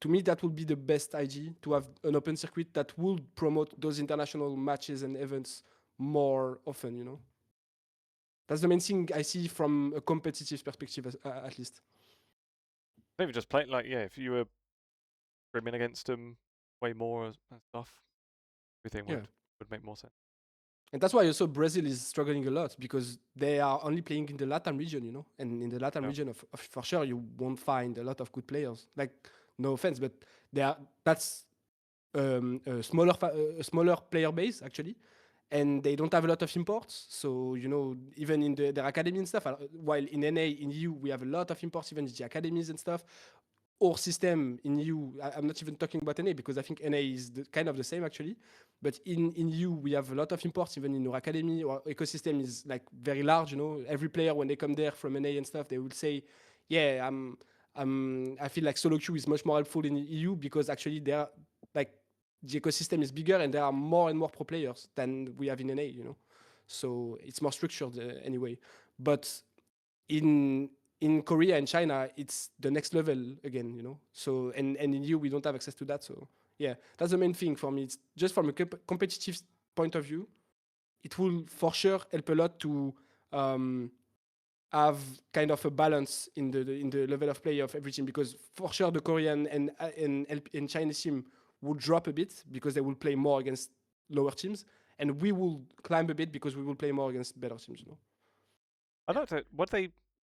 to me, that would be the best idea, to have an open circuit that would promote those international matches and events more often, you know. That's the main thing I see from a competitive perspective, at least. Maybe just play like, yeah, if you were scrimming against them way more and stuff, everything would make more sense. And that's why also Brazil is struggling a lot because they are only playing in the Latam region, you know. And in the Latam region, for sure, you won't find a lot of good players. Like, no offense, but that's a smaller player base actually, and they don't have a lot of imports. So, you know, even in their academy and stuff, while in NA, in EU, we have a lot of imports, even in the academies and stuff. Our system in EU, I'm not even talking about NA because I think NA is kind of the same actually. But in EU, we have a lot of imports, even in our academy. Our ecosystem is like very large, you know. Every player, when they come there from NA and stuff, they will say, yeah, I feel like solo queue is much more helpful in EU because actually they're like, the ecosystem is bigger and there are more and more pro players than we have in NA, you know. So it's more structured anyway. But in Korea and China, it's the next level again, you know. So and in EU, we don't have access to that. So yeah, that's the main thing for me. It's just from a competitive point of view, it will for sure help a lot to have kind of a balance in the level of play of every team, because for sure the Korean and Chinese team will drop a bit because they will play more against lower teams, and we will climb a bit because we will play more against better teams, you know. I don't know.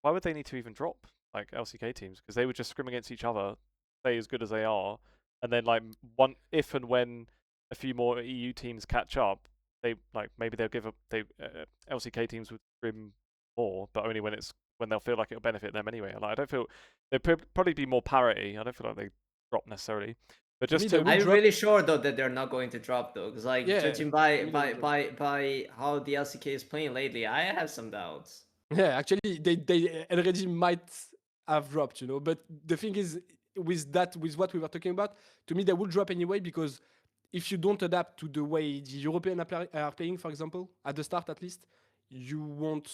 Why would they need to even drop like LCK teams? Because they would just scrim against each other, stay as good as they are, and then like if and when a few more EU teams catch up, they maybe they'll give up. LCK teams would scrim more, but only when they'll feel like it'll benefit them anyway. Like, I don't feel there'd probably be more parity. I don't feel like they drop necessarily. But just I'm really sure though that they're not going to drop though, because like judging by how the LCK is playing lately, I have some doubts. Yeah, actually, they already might have dropped, you know. But the thing is, with what we were talking about, to me, they will drop anyway because if you don't adapt to the way the Europeans are playing, for example, at the start at least, you won't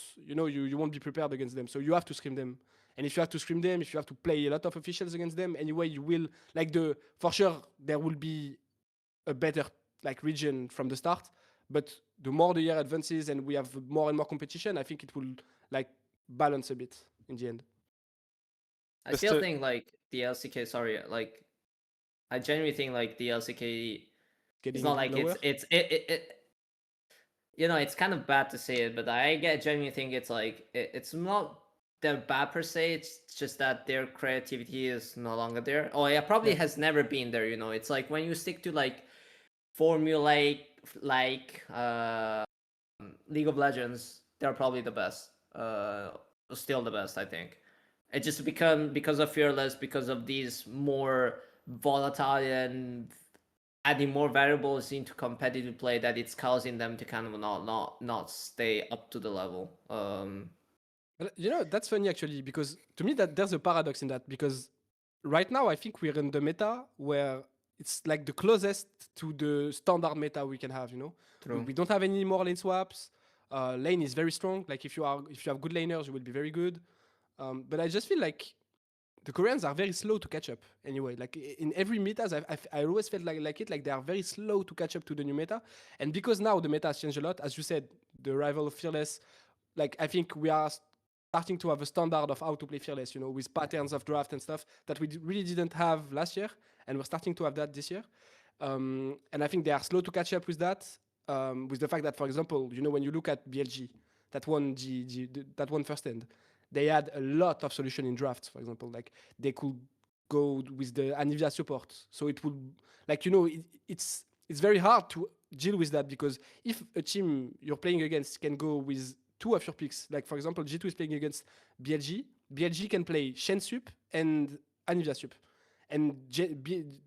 be prepared against them. So you have to scrim them. And if you have to scrim them, if you have to play a lot of officials against them, anyway, you will for sure there will be a better like region from the start. But the more the year advances and we have more and more competition, I think it will like balance a bit in the end. I still think like the LCK. Sorry, like I genuinely think like the LCK. It's not like lower? it's you know, it's kind of bad to say it, but I genuinely think it's like it's not that bad per se. It's just that their creativity is no longer there. Oh yeah, probably has never been there. You know, it's like when you stick to like formulaic like League of Legends, they're probably the best. Still the best, I think. It just because of Fearless, because of these more volatile and adding more variables into competitive play, that it's causing them to kind of not stay up to the level. You know, that's funny actually, because to me that there's a paradox in that, because right now I think we're in the meta where it's like the closest to the standard meta we can have, you know. We don't have any more lane swaps. Lane is very strong. Like if you have good laners, you will be very good. But I just feel like the Koreans are very slow to catch up. Anyway, like in every metas, I always felt like it. Like they are very slow to catch up to the new meta, and because now the meta has changed a lot, as you said, the arrival of Fearless. Like I think we are starting to have a standard of how to play Fearless, you know, with patterns of draft and stuff that we really didn't have last year, and we're starting to have that this year. And I think they are slow to catch up with that. With the fact that, for example, you know, when you look at BLG, that won that won first end, they had a lot of solution in drafts. For example, like they could go with the Anivia support, so it would, like, you know, it's very hard to deal with that, because if a team you're playing against can go with two of your picks, like for example G2 is playing against BLG can play Shen Sup and Anivia Sup, and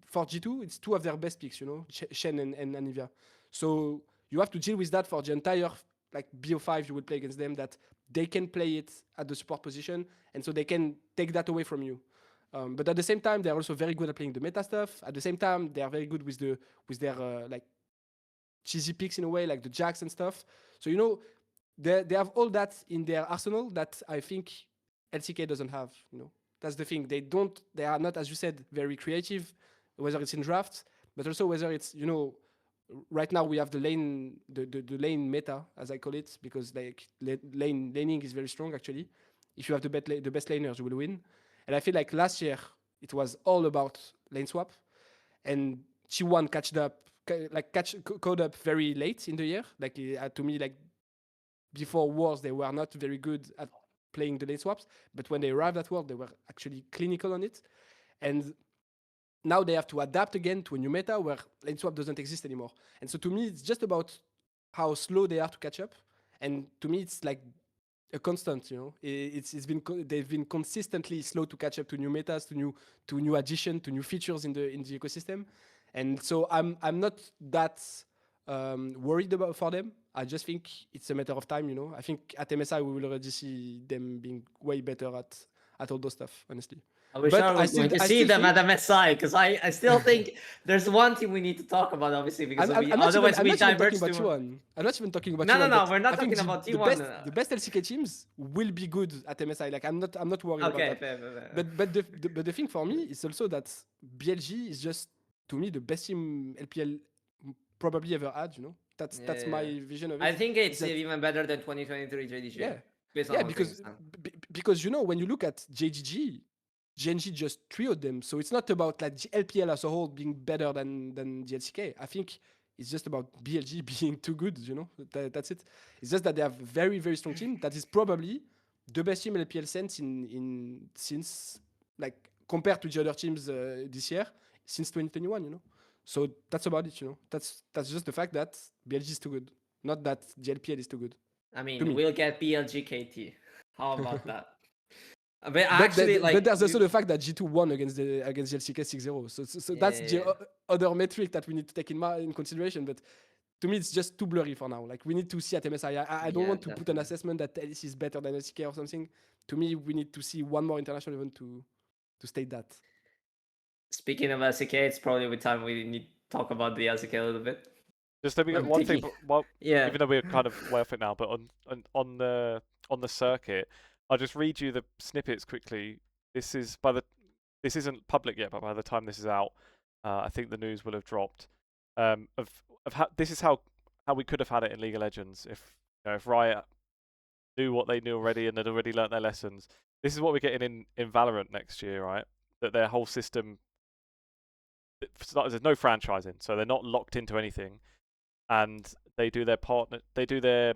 for G2 it's two of their best picks, you know, Shen and Anivia. So you have to deal with that for the entire, like, BO5 you would play against them, that they can play it at the support position, and so they can take that away from you. But at the same time, they're also very good at playing the meta stuff. At the same time, they are very good with their like cheesy picks in a way, like the Jax and stuff. So, you know, they have all that in their arsenal that I think LCK doesn't have. You know, that's the thing. They are not, as you said, very creative, whether it's in drafts, but also whether it's, you know, right now we have the lane meta, as I call it, because like laning is very strong actually. If you have the best laners, you will win. And I feel like last year it was all about lane swap, and T1 caught up very late in the year. Like to me, like before Wars, they were not very good at playing the lane swaps, but when they arrived at World, they were actually clinical on it. And now they have to adapt again to a new meta where lane swap doesn't exist anymore. And so to me, it's just about how slow they are to catch up. And to me, it's like a constant, you know. They've been consistently slow to catch up to new metas, to new addition, to new features in the ecosystem. And so I'm not that worried about for them. I just think it's a matter of time, you know. I think at MSI we will already see them being way better at all those stuff, honestly. I wish I was going to see them at MSI, because I still think there's one thing we need to talk about, obviously, because otherwise we diverge too. I'm not even talking about No, T1. no, we're not talking about T1. The best LCK teams will be good at MSI. Like I'm not worried about that. Fair. But the thing for me is also that BLG is just, to me, the best team LPL probably ever had. You know, that's my vision of it. I think it's even better than 2023 JDG. Yeah, because you know, when you look at JGG, GNG just trioed them. So it's not about like LPL as a whole being better than the LCK. I think it's just about BLG being too good, you know. That's it. It's just that they have a very, very strong team. That is probably the best team LPL since since, like, compared to the other teams this year, since 2021, you know. So that's about it, you know. That's just the fact that BLG is too good, not that the LPL is too good. I mean, we'll get BLG KT. How about that? But actually, but there's also the fact that G2 won against the LCK 6-0. So that's the other metric that we need to take in consideration. But to me, it's just too blurry for now. Like, we need to see at MSI. I don't want to put an assessment that LC is better than LCK or something. To me, we need to see one more international event to state that. Speaking of LCK, it's probably with time we need to talk about the LCK a little bit. Just let me get one thing. Well, even though we're kind of way off it now, but on the circuit, I'll just read you the snippets quickly. This isn't public yet, but by the time this is out, I think the news will have dropped. This is how we could have had it in League of Legends if Riot knew what they knew already and had already learnt their lessons. This is what we're getting in Valorant next year, right? That their whole system, there's no franchising, so they're not locked into anything, and they do their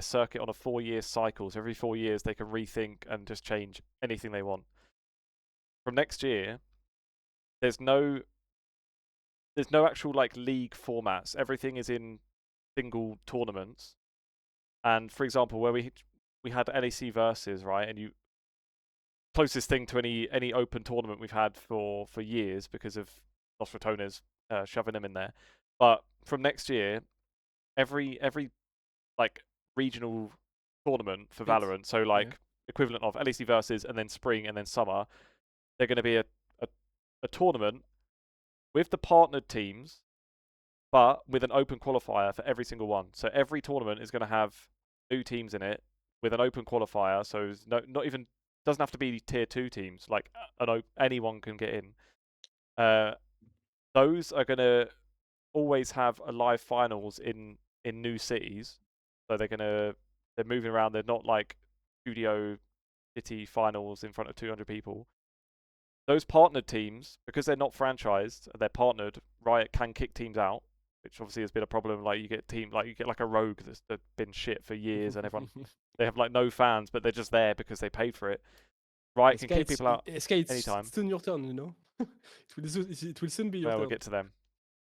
circuit on a 4-year cycle. So every 4 years they can rethink and just change anything they want. From next year, there's no actual like league formats. Everything is in single tournaments. And for example, where we had LEC versus, right, and closest thing to any open tournament we've had for years because of Los Ratones shoving them in there. But from next year, every like regional tournament for Valorant, so like equivalent of LEC versus and then spring and then summer, they're going to be a tournament with the partnered teams, but with an open qualifier for every single one. So every tournament is going to have new teams in it with an open qualifier. So not even doesn't have to be tier 2 teams. Like anyone can get in. Those are gonna always have a live finals in new cities. So they're moving around. They're not like studio city finals in front of 200 people. Those partnered teams, because they're not franchised, they're partnered. Riot can kick teams out, which obviously has been a problem. Like you get like a Rogue that's been shit for years, and everyone they have like no fans, but they're just there because they paid for it. Riot can kick people out anytime. It's soon your turn, you know. it will soon be your Well, turn. we'll get to them.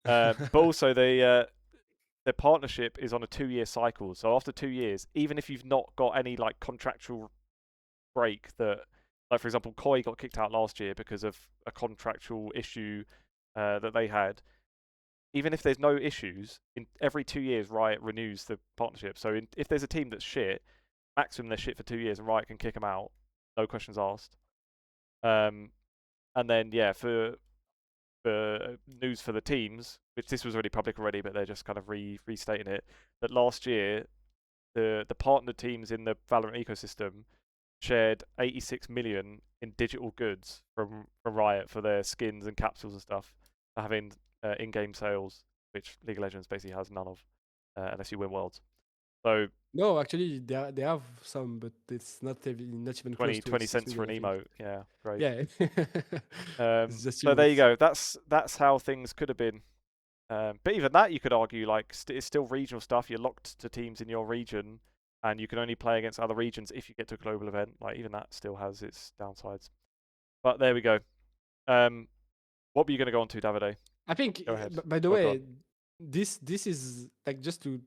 But also their partnership is on a 2-year cycle. So after 2 years, even if you've not got any like contractual break that, like for example, KOI got kicked out last year because of a contractual issue that they had. Even if there's no issues, in every 2 years, Riot renews the partnership. So if there's a team that's shit, maximum they're shit for 2 years, and Riot can kick them out, no questions asked. And then for news for the teams, which this was already public already, but they're just kind of restating it, that last year the partner teams in the Valorant ecosystem shared 86 million in digital goods from Riot for their skins and capsules and stuff, for having in-game sales, which League of Legends basically has none of, unless you win Worlds. So no, actually, they have some, but it's not even close to 20 cents 86 for an million, emote. Yeah, great. Yeah. So there you go. That's how things could have been. But even that, you could argue, like it's still regional stuff. You're locked to teams in your region, and you can only play against other regions if you get to a global event. Like even that still has its downsides. But there we go. What were you going to go on to, Davide? I think. Go ahead. By the Oh, go way, on. this is like, just to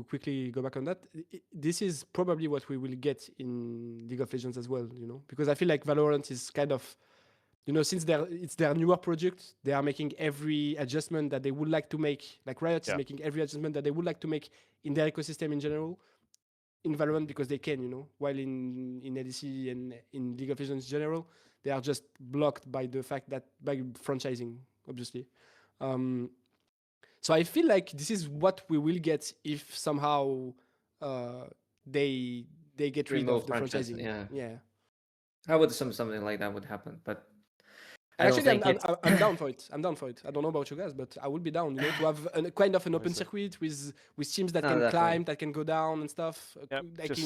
quickly go back on that. This is probably what we will get in League of Legends as well. You know, because I feel like Valorant is kind of, you know, since it's their newer project, they are making every adjustment that they would like to make. Like Riot is making every adjustment that they would like to make in their ecosystem in general, in Valorant, because they can, you know. While in ADC and in League of Legends in general, they are just blocked by the fact that by franchising, obviously. So I feel like this is what we will get if somehow they get rid of the franchising. Yeah. I would assume something like that would happen, but Actually, I'm down for it. I'm down for it. I don't know about you guys, but I would be down, you know, to have a kind of an open circuit with teams that can climb, that can go down and stuff. Like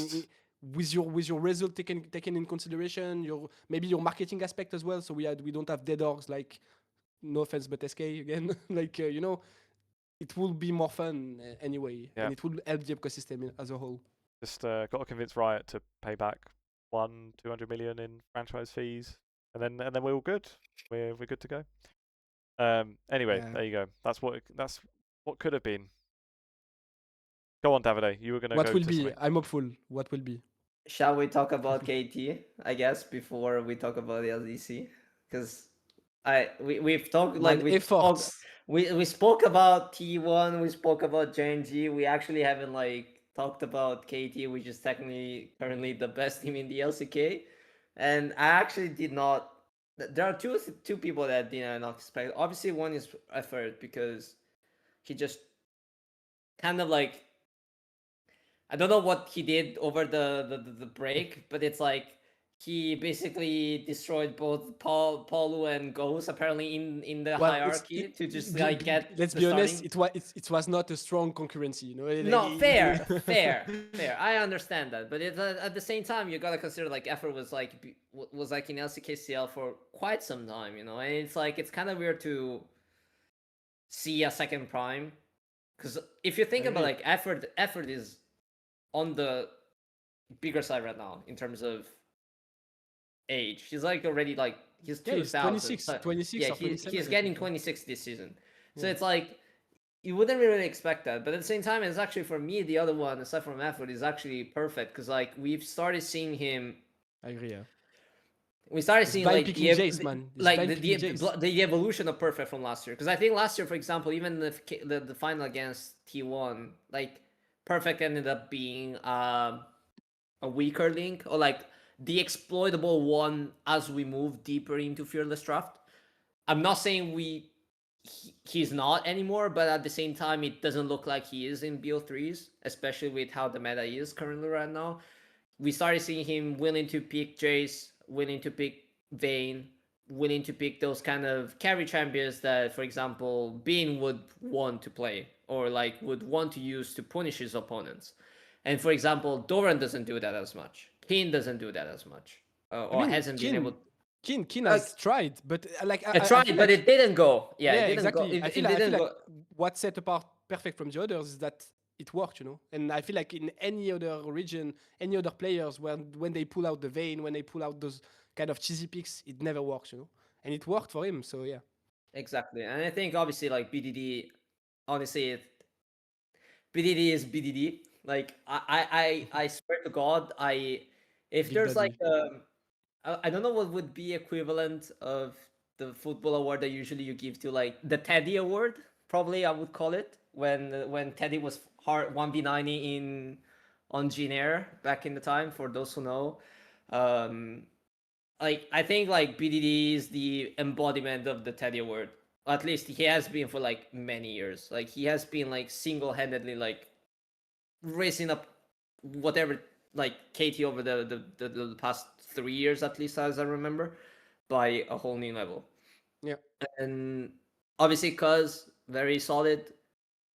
with your result taken in consideration, maybe your marketing aspect as well. So we don't have dead dogs, like, no offense, but SK again. Like you know, it will be more fun anyway, and it will help the ecosystem as a whole. Just got to convince Riot to pay back 200 million in franchise fees, and then we're all good. We're good to go. Anyway, there you go. That's what could have been. Go on, Davide. You were going to go. What will be? I'm hopeful. What will be? Shall we talk about KT, I guess, before we talk about the LDC? Because we've talked, like, we spoke about T1, we spoke about JNG. We actually haven't like talked about KT, which is technically currently the best team in the LCK. And I actually did not. There are two people that did not expect. Obviously, one is Effort, because he just kind of like, I don't know what he did over the break, but it's like he basically destroyed both Paulu and Ghost apparently in the hierarchy to just like get. Let's be honest, it was not a strong concurrency, you know. No, fair. I understand that, but at the same time, you gotta consider like Effort was like in LCKCL for quite some time, you know, and it's like it's kind of weird to see a second prime, because if you think about like Effort is on the bigger side right now in terms of age. He's like already like he's 2000. 26 yeah, he's getting 26 this season. So it's like you wouldn't really expect that, but at the same time, it's actually, for me, the other one aside from Effort is actually perfect, because like we've started seeing him. I agree. Yeah. We started seeing like the evolution of Perfect from last year, because I think last year, for example, even the final against T1, like Perfect ended up being a weaker link, or like the exploitable one as we move deeper into Fearless Draft. I'm not saying he's not anymore, but at the same time, it doesn't look like he is in BO3s, especially with how the meta is currently right now. we started seeing him willing to pick Jace, willing to pick Vayne, willing to pick those kind of carry champions that, for example, Bean would want to play or like would want to use to punish his opponents. And for example, Doran doesn't do that as much. Keen doesn't do that as much, or hasn't been able. Keen has tried, but I tried, feel but like, it didn't go. Yeah, it didn't exactly. go. I It feel didn't like go. what set apart Perfect from the others is that it worked, And I feel like in any other region, any other players, when they pull out the Vayne, when they pull out those kind of cheesy picks, it never works, And it worked for him, so yeah. Exactly, and I think obviously like BDD, honestly, BDD is BDD. Like I swear to God, if Big there's Daddy. like I don't know what would be equivalent of the football award that usually you give to like the Teddy Award. Probably I would call it when Teddy was hard 1v90 in on Ginair back in the time. For those who know, like I think like BDD is the embodiment of the Teddy Award. At least he has been for like many years. Like he has been like single-handedly like raising up whatever like KT over the past 3 years at least as I remember by a whole new level. Yeah. And obviously cuz very solid.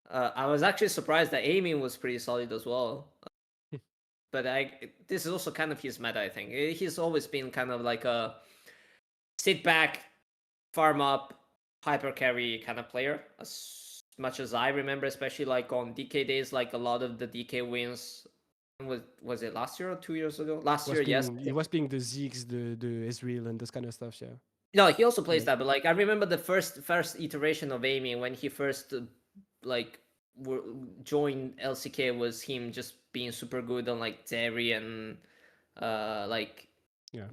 I was actually surprised that Aiming was pretty solid as well. But this is also kind of his meta, I think. He's always been kind of like a sit back, farm up, hyper carry kind of player. As much as I remember, especially like on DK days, like a lot of the DK wins was it last year or 2 years ago? Last year, yes. He was playing the Ziggs, the Ezreal, and those kind of stuff, yeah. No, he also plays Yeah. that, but like I remember the first iteration of Amy when he first like joined LCK was him just being super good on like Terry and like Yeah.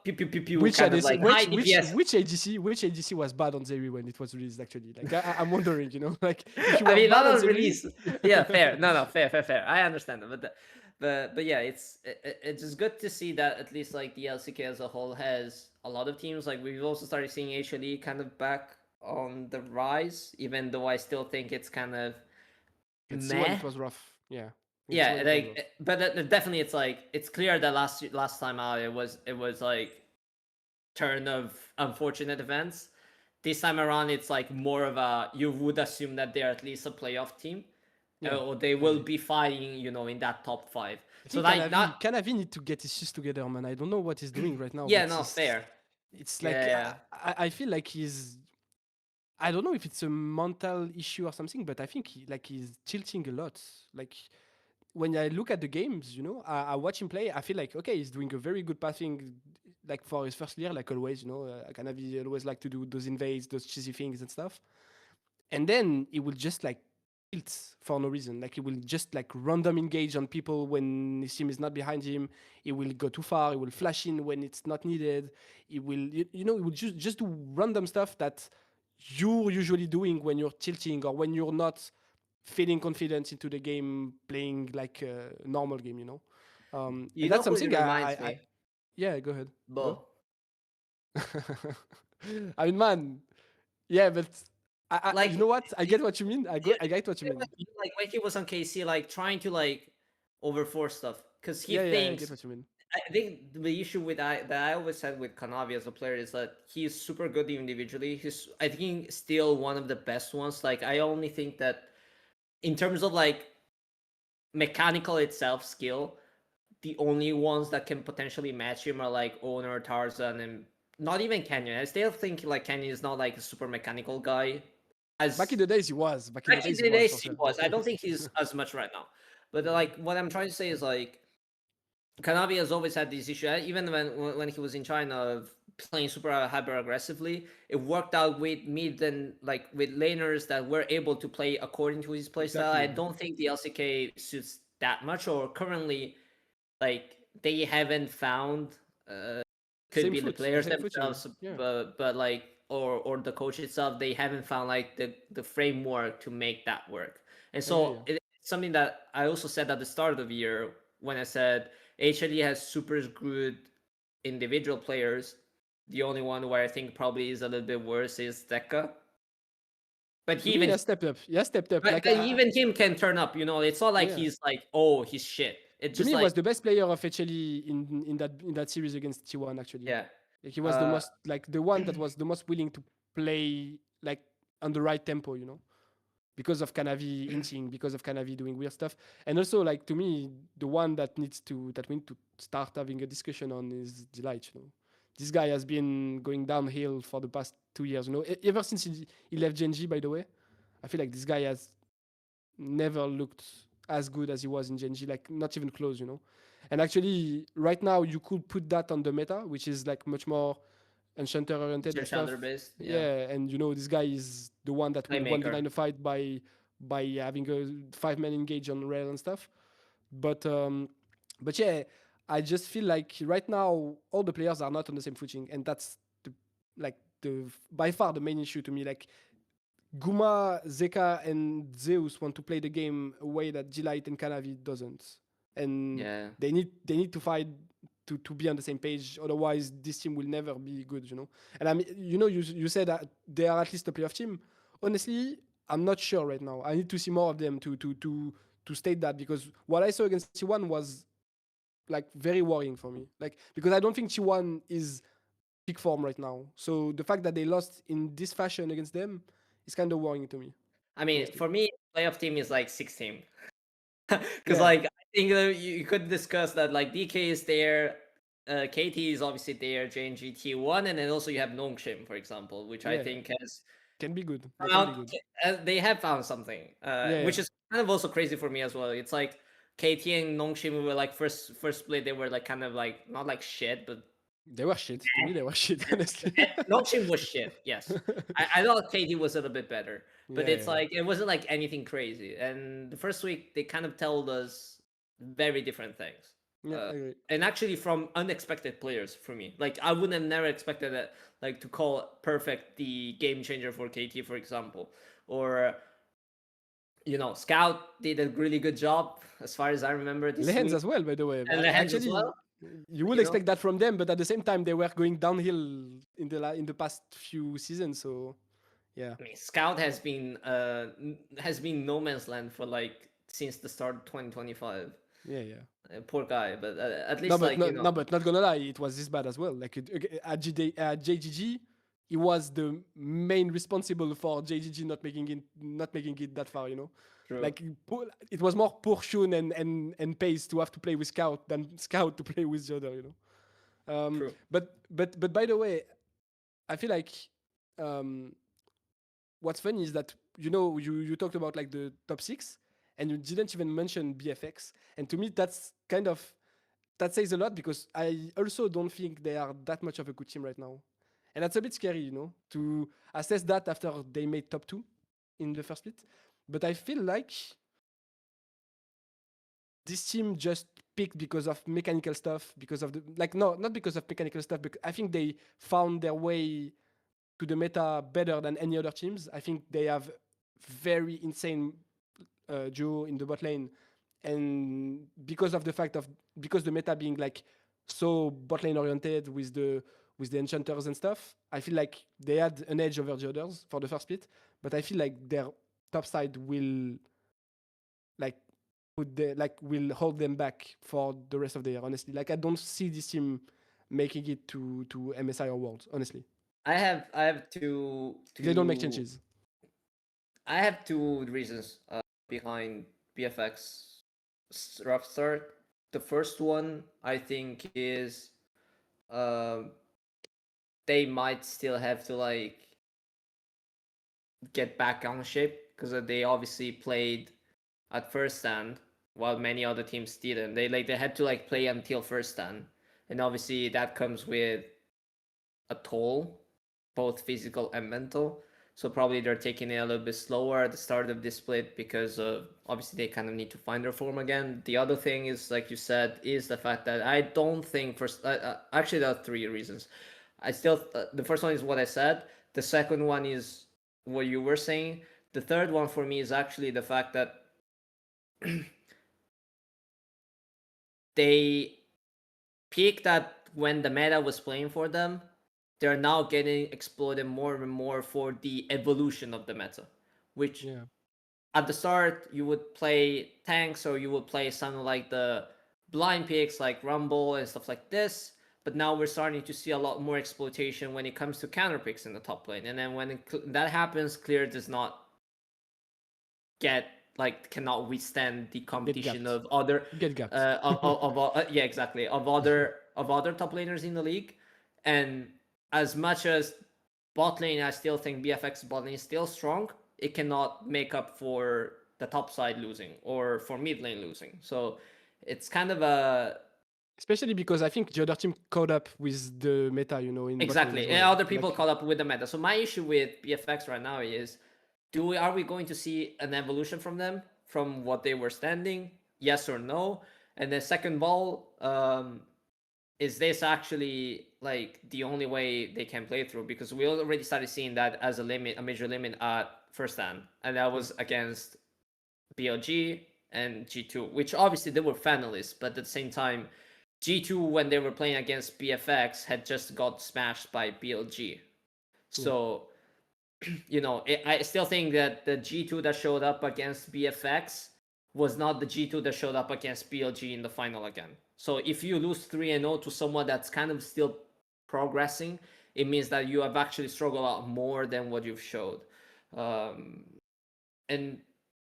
pew, pew, pew, pew, Which kind of like high DPS. which ADC was bad on Zeri when it was released actually? Like I'm wondering, like if you I were mean, bad not on on Zeri, release. Yeah, fair. No, fair. I understand that, but yeah, it's just good to see that at least like the LCK as a whole has a lot of teams. Like we've also started seeing HLE kind of back on the rise, even though I still think it's kind of let's see meh. when it was rough. Yeah. Yeah, like, but definitely it's like it's clear that last time out it was like turn of unfortunate events. This time around, it's like more of a you would assume that they're at least a playoff team, or they will be fighting, in that top 5. So like Canavi need to get his shit together, man. I don't know what he's doing right now. Yeah, but no, fair. It's like I feel like he's. I don't know if it's a mental issue or something, but I think he's tilting a lot. Like when I look at the games, I watch him play. I feel like okay, he's doing a very good passing, like for his first year, like always. Canavi always like to do those invades, those cheesy things and stuff, and then he will just like tilt for no reason. Like he will just like random engage on people when his team is not behind him. He will go too far. He will flash in when it's not needed. He will, he will just do random stuff that you're usually doing when you're tilting or when you're not feeling confidence into the game, playing like a normal game. And that's something yeah, go ahead. Bo. I mean, man, yeah, but like you know what? I get what you mean. I get what you mean. Like when he was on KC, like trying to like overforce stuff because he I thinks. get what you mean. I think the issue with that I always had with Kanavi as a player is that he's super good individually. He's I think still one of the best ones. Like I only think that in terms of like mechanical itself skill, the only ones that can potentially match him are like Owner, Tarzan, and not even Canyon. I still think like Canyon is not like a super mechanical guy. Back in the days he was. Back in the days he was. I don't think he's as much right now. But like what I'm trying to say is like Kanavi has always had this issue, even when he was in China, of playing super hyper aggressively. It worked out with mid and like with laners that were able to play according to his playstyle. I don't think the LCK suits that much, or currently, like they haven't found. Could be the players themselves, but like or the coach itself, they haven't found like the framework to make that work. And so it's something that I also said at the start of the year when I said HLE has super good individual players. The only one where I think probably is a little bit worse is Tekka. But he even stepped up. Yeah, stepped up. But even him can turn up. It's not like he's like, oh, he's shit. It To just me, like was the best player of HLE in that series against T1 actually. yeah. Like, he was the most like the one that was the most willing to play like on the right tempo, you know, because of Kanavi inching, because of Kanavi doing weird stuff, and also like to me, the one that we need to start having a discussion on is Delight. You know, this guy has been going downhill for the past 2 years. You know, ever since he left Genji. By the way, I feel like this guy has never looked as good as he was in Genji, like not even close, you know. And actually, right now you could put that on the meta, which is like much more enchanter oriented and stuff. Chandler based, Yeah, and you know this guy is the one that will playmaker. 1v9 a fight by having a 5-man engage on rail and stuff. But yeah, I just feel like right now all the players are not on the same footing, and that's like the by far the main issue to me. Like Guma, Zeka, and Zeus want to play the game a way that G-Light and Kanavi doesn't, and Yeah. they need to fight to be on the same page. Otherwise, this team will never be good, you know. And I mean, you know, you said that they are at least a playoff team. Honestly, I'm not sure right now. I need to see more of them to state that, because what I saw against T1 was like very worrying for me. Like, because I don't think T1 is peak form right now. So the fact that they lost in this fashion against them is kind of worrying to me. I mean, Honestly. for me, playoff team is like 6 team. Because Yeah. like I think you could discuss that like DK is there, KT is obviously there, JNG T1, and then also you have Nongshim, for example, which I Yeah. think has Can be good. They can be found good. they have found something, Yeah. which is kind of also crazy for me as well. It's like KT and Nongshim were like first split, they were like kind of like not like shit, but They were shit. To me, they were shit, honestly. Nongshim was shit. Yes, I thought KT was a little bit better, but it's Yeah. like it wasn't like anything crazy. And the first week they kind of told us very different things. Yeah, I agree. And actually from unexpected players for me. Like I would have never expected that, like to call Perfect the game changer for KT, for example, or you know, Scout did a really good job as far as I remember this Lehens week, as well, by the way. and the hands as Actually, well. you would You know, expect that from them, but at the same time, they were going downhill in the past few seasons. So, yeah. I mean, Scout has been no man's land for like since the start of 2025. Yeah. Poor guy, but at No, least but like you know, no, but not gonna lie, it was this bad as well. Like at JGG, he was the main responsible for JGG not making it that far. You know, true. like it was more poor Shun and Pace to have to play with Scout than Scout to play with the other. You know, True. but by the way, I feel like what's funny is that you know you talked about like the top 6 and you didn't even mention BFX, and to me that's kind of that says a lot, because I also don't think they are that much of a good team right now. And that's a bit scary, you know, to assess that after they made top 2 in the first split. But I feel like this team just picked because of mechanical stuff, because of the like no, not because of mechanical stuff, but I think they found their way to the meta better than any other teams. I think they have very insane duo in the bot lane, and because of the fact of because the meta being like so bot lane oriented with the enchanters and stuff, I feel like they had an edge over the others for the first split. But I feel like their top side will like will hold them back for the rest of the year. Honestly, like I don't see this team making it to MSI or Worlds. Honestly, I have two they don't make changes. I have two reasons behind BFX rough start. The first one I think is they might still have to like get back on shape, because they obviously played at first stand while many other teams didn't. They had to like play until first stand, and obviously that comes with a toll, both physical and mental. So probably they're taking it a little bit slower at the start of this split, because obviously they kind of need to find their form again. The other thing is, like you said, is the fact that I don't think actually there are three reasons. I still the first one is what I said. The second one is what you were saying. The third one for me is actually the fact that they peaked at when the meta was playing for them. They're now getting exploited more and more for the evolution of the meta, which at the start you would play tanks, or you would play something like the blind picks like Rumble and stuff like this. But now we're starting to see a lot more exploitation when it comes to counter picks in the top lane. And then when that happens, Clear does not cannot withstand the competition of other yeah, exactly, of other top laners in the league. And as much as bot lane, I still think BFX bot lane is still strong, it cannot make up for the top side losing or for mid lane losing. So it's kind of a, especially because I think the other team caught up with the meta, you know, in exactly, well. and other people caught up with the meta. So my issue with BFX right now is, are we going to see an evolution from them, from what they were standing? Yes or no? And then second of all, is this actually like the only way they can play through? Because we already started seeing that as a major limit at first stand, and that was against BLG and G2, which obviously they were finalists, but at the same time, G2 when they were playing against BFX had just got smashed by BLG. So, you know, I still think that the G2 that showed up against BFX was not the G2 that showed up against BLG in the final again. So if you lose 3-0 to someone that's kind of still progressing, it means that you have actually struggled a lot more than what you've showed. And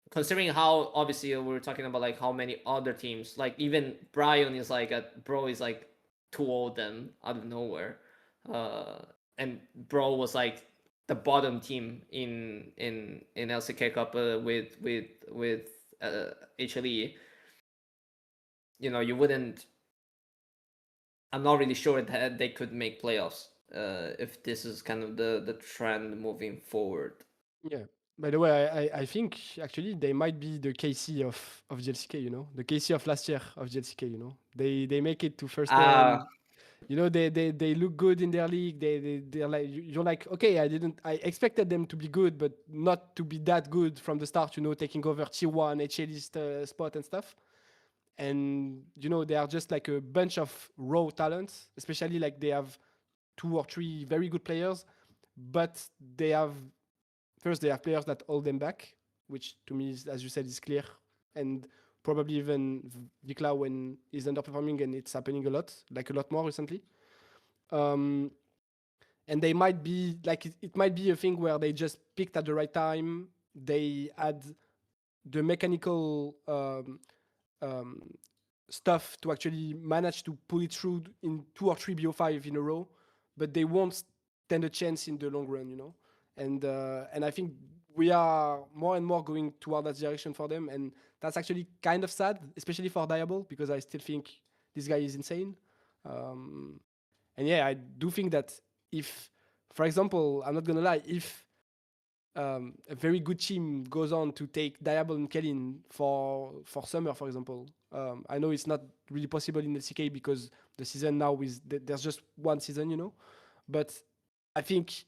considering how obviously we were talking about like how many other teams, like even Brian is like Bro is like 2-0 them out of nowhere, and Bro was like the bottom team in LCK Cup with HLE. You know, you wouldn't. I'm not really sure that they could make playoffs if this is kind of the trend moving forward. Yeah. By the way, I think actually they might be the KC of GLCK, you know, the KC of last year of GLCK, you know. They make it to first ten. You know, they look good in their league. They're like, you're like, okay, I expected them to be good, but not to be that good from the start, you know, taking over tier 1 HLE spot and stuff. And you know, they are just like a bunch of raw talents, especially like they have 2 or 3 very good players, but they have players that hold them back, which to me is, as you said, is clear. And probably even Vikla when he's underperforming, and it's happening a lot more recently. And they might be like, it might be a thing where they just picked at the right time. They had the mechanical stuff to actually manage to pull it through in 2 or 3 BO5 in a row, but they won't stand a chance in the long run, you know. And I think we are more and more going toward that direction for them, and that's actually kind of sad, especially for Diable, because I still think this guy is insane. And yeah, I do think that if, for example, I'm not gonna lie, if a very good team goes on to take Diable and Kellin for summer, for example, I know it's not really possible in LCK because the season now is there's just one season, you know, but I think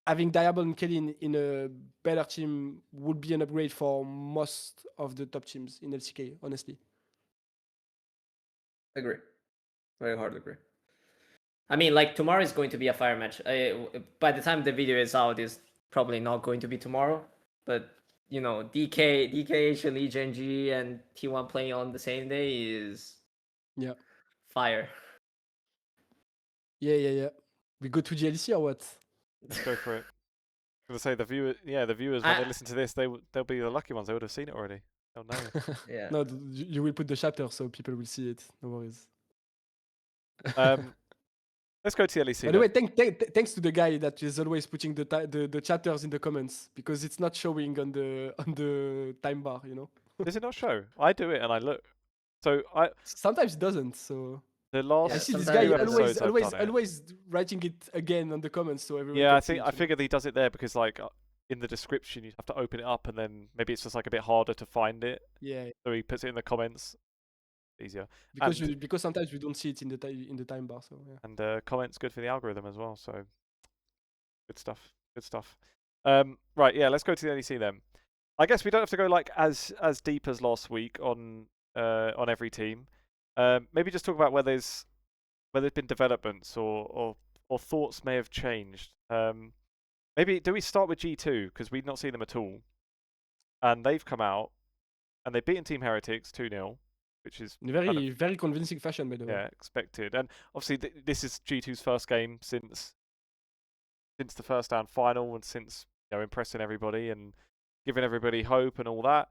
having Diable and Kellin in a better team would be an upgrade for most of the top teams in LCK, honestly. Agree. Very hard to agree. I mean, like, tomorrow is going to be a fire match. By the time the video is out, it's probably not going to be tomorrow. But, you know, DKH and Legion G and T1 playing on the same day is fire. Yeah. We go to GLC or what? Let's go for it. I was going to say, the viewers, when they listen to this, they'll be the lucky ones. They would have seen it already. They'll know. Yeah. No, you will put the chapter so people will see it. No worries. Let's go to the LEC. By the way, thanks to the guy that is always putting the chapters in the comments, because it's not showing on the time bar, you know. Does it not show? I do it and I look. So sometimes it doesn't. So the last I see this guy always writing it again on the comments, so everyone. Yeah, I figured he does it there because like in the description you have to open it up and then maybe it's just like a bit harder to find it. Yeah. So he puts it in the comments. Easier because sometimes we don't see it in the time bar. So yeah. And comments good for the algorithm as well. So good stuff. Right, yeah, let's go to the LEC then. I guess we don't have to go like as deep as last week on every team. Maybe just talk about where there's been developments or thoughts may have changed. Maybe do we start with G2 because we've not seen them at all, and they've come out and they've beaten Team Heretics 2-0. which is In a kind of, very convincing fashion, by the way. yeah, expected. And obviously, this is G2's first game since the first down final, and since impressing everybody and giving everybody hope and all that.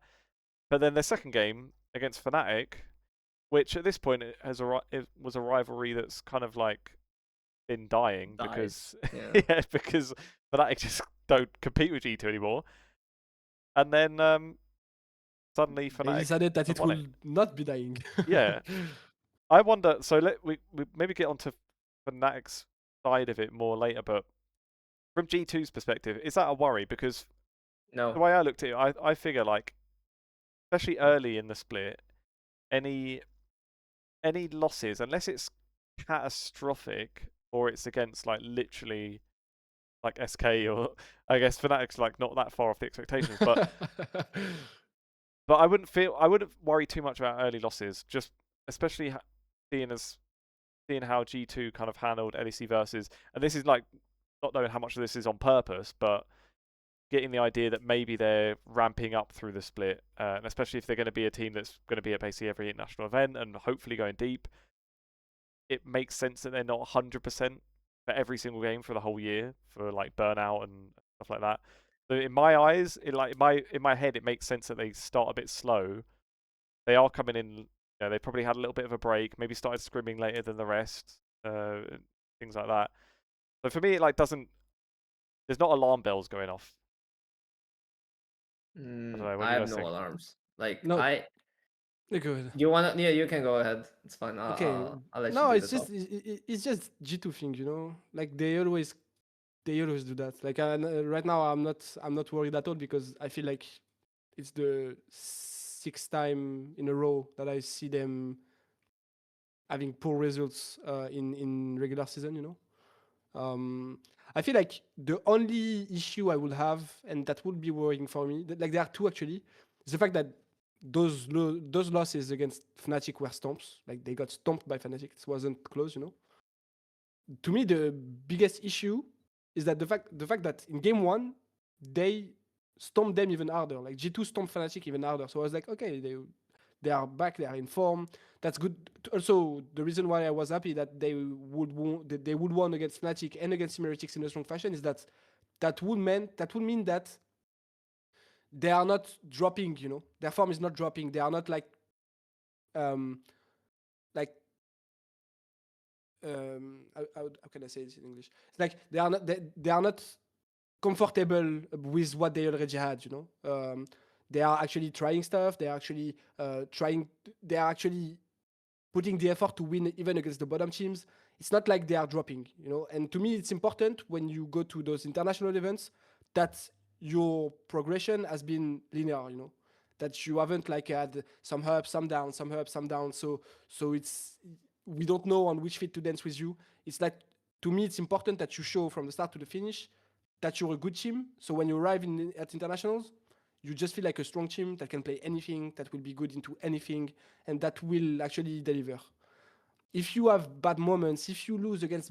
But then their second game against Fnatic, which at this point it was a rivalry that's kind of like been dying because because Fnatic just don't compete with G2 anymore. And then suddenly Fnatic they decided that it won will not be dying. Yeah. I wonder. So we maybe get onto Fnatic's side of it more later, but from G2's perspective, is that a worry? Because No. the way I looked at it, I figure like, especially early in the split, any losses, unless it's catastrophic or it's against like literally like SK, or I guess Fnatic's like not that far off the expectations, but I wouldn't worry too much about early losses, just especially seeing how G2 kind of handled LEC versus, and this is like not knowing how much of this is on purpose, but getting the idea that maybe they're ramping up through the split, and especially if they're going to be a team that's going to be at basically every international event and hopefully going deep, it makes sense that they're not 100% for every single game for the whole year for like burnout and stuff like that. So in my eyes, in my head, it makes sense that they start a bit slow. They are coming in. They probably had a little bit of a break. Maybe started scrimming later than the rest. Things like that. So for me, it like doesn't. There's not alarm bells going off. I have no alarms. Like no. I. Good. You wanna? Yeah, you can go ahead. It's fine. Okay. I'll let No, you do it's just it's just G2 thing, Like they always do that. Like right now, I'm not worried at all because I feel like it's the 6th time in a row that I see them having poor results in regular season. I feel like the only issue I would have, and that would be worrying for me, like there are two actually, is the fact that those losses against Fnatic were stomps. Like they got stomped by Fnatic. It wasn't close. To me, the biggest issue is that the fact that in game 1 they stomped them even harder. Like G2 stomped Fnatic even harder. So I was like, okay, they are back. They are in form. That's good. Also, the reason why I was happy that they would won against Fnatic and against Simeritics in a strong fashion is that would mean that they are not dropping. Their form is not dropping. They are not like how can I say this in English? It's like they are not comfortable with what they already had. They are actually trying stuff. They are actually They are actually putting the effort to win even against the bottom teams. It's not like they are dropping. And to me, it's important when you go to those international events that your progression has been linear. That you haven't like had some ups, some downs, some ups, some downs. So it's we don't know on which feet to dance with you. It's like, to me, it's important that you show from the start to the finish that you're a good team. So when you arrive at internationals, you just feel like a strong team that can play anything, that will be good into anything, and that will actually deliver. If you have bad moments, if you lose against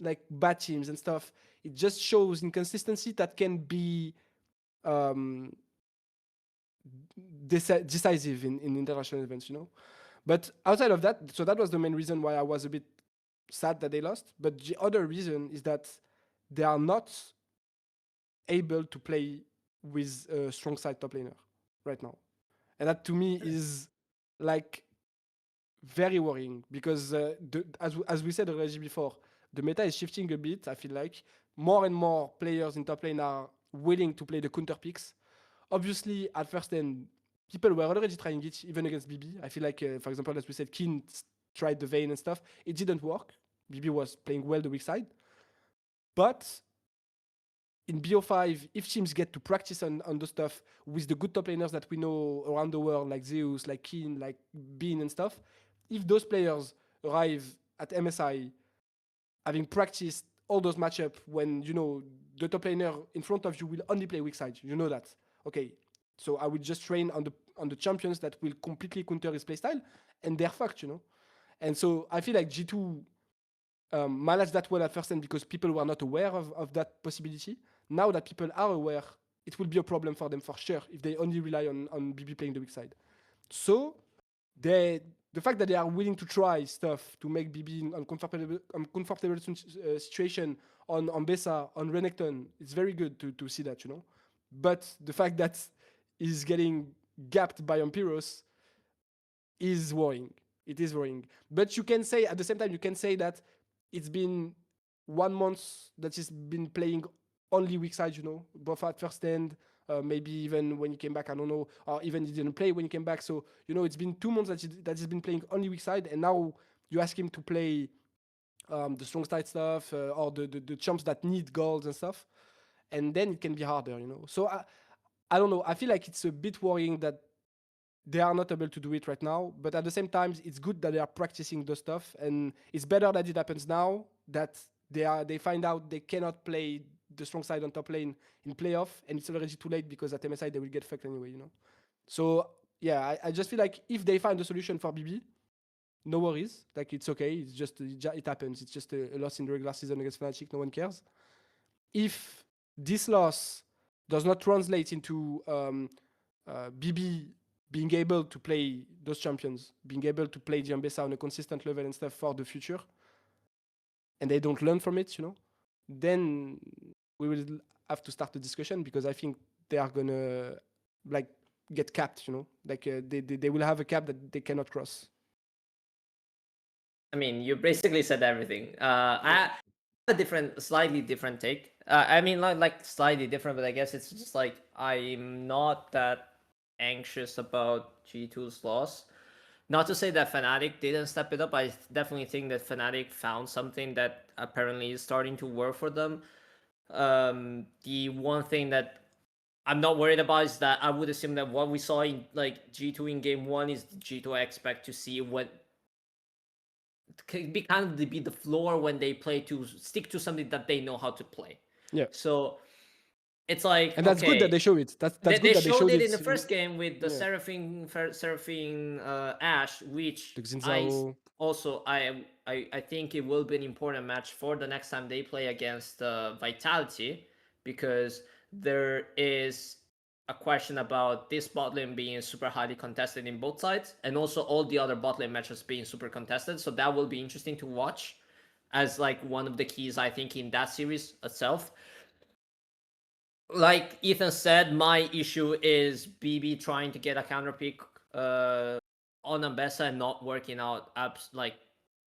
like bad teams and stuff, it just shows inconsistency that can be decisive in international events, But outside of that, so that was the main reason why I was a bit sad that they lost. But the other reason is that they are not able to play with a strong side top laner right now. And that to me is like very worrying because as we said already before, the meta is shifting a bit. I feel like more and more players in top lane are willing to play the counter picks. Obviously, at first then, people were already trying it, even against BB. I feel like, for example, as we said, Keen tried the Vayne and stuff. It didn't work. BB was playing well the weak side. But in BO5, if teams get to practice on the stuff with the good top laners that we know around the world, like Zeus, like Keen, like Bean and stuff, if those players arrive at MSI having practiced all those matchups when, the top laner in front of you will only play weak side, you know that. Okay, so I will just train on the champions that will completely counter his playstyle, and they're fucked, And so I feel like G2 managed that well at first, and because people were not aware of that possibility. Now that people are aware, it will be a problem for them for sure if they only rely on BB playing the weak side. So the fact that they are willing to try stuff to make BB in uncomfortable situation on Besa, on Renekton, it's very good to see that, you know. But the fact that he's getting gapped by Ampiros is worrying. It is worrying. But you can say, at the same time, you can say that it's been 1 month that he's been playing only weak side, you know, both at first end, maybe even when he came back, I don't know, or even he didn't play when he came back. So, you know, it's been 2 months that he's been playing only weak side, and now you ask him to play the strong side stuff or the champs that need goals and stuff, and then it can be harder, you know. So I don't know. I feel like it's a bit worrying that they are not able to do it right now, but at the same time, it's good that they are practicing the stuff, and it's better that it happens now that they find out they cannot play the strong side on top lane in playoff, and it's already too late because at MSI they will get fucked anyway, you know. So yeah, I just feel like if they find a solution for BB, no worries, like it's okay. It's just it happens. It's just a loss in the regular season against Fnatic. No one cares. If this loss does not translate into BB being able to play those champions, being able to play Giambesa on a consistent level and stuff for the future, and they don't learn from it, you know, then we will have to start the discussion, because I think they are gonna like get capped, you know, like they will have a cap that they cannot cross. I mean, you basically said everything. I have a slightly different take. I mean, like slightly different, but I guess it's just like I'm not that anxious about G2's loss. Not to say that Fnatic didn't step it up. I definitely think that Fnatic found something that apparently is starting to work for them. The one thing that I'm not worried about is that I would assume that what we saw in like G2 in game 1 is G2 I expect to see what be kind of be the floor when they play, to stick to something that they know how to play. Yeah. So it's like, and that's good that they show it. That's they good that showed it in the in- first game with the yeah. Seraphine Ash, which The I Xinzao. also I think it will be an important match for the next time they play against Vitality, because there is a question about this bot lane being super highly contested in both sides, and also all the other bot lane matches being super contested. So that will be interesting to watch as like one of the keys, I think, in that series itself. Like Ethan said, my issue is BB trying to get a counter pick on Ambessa and not working out like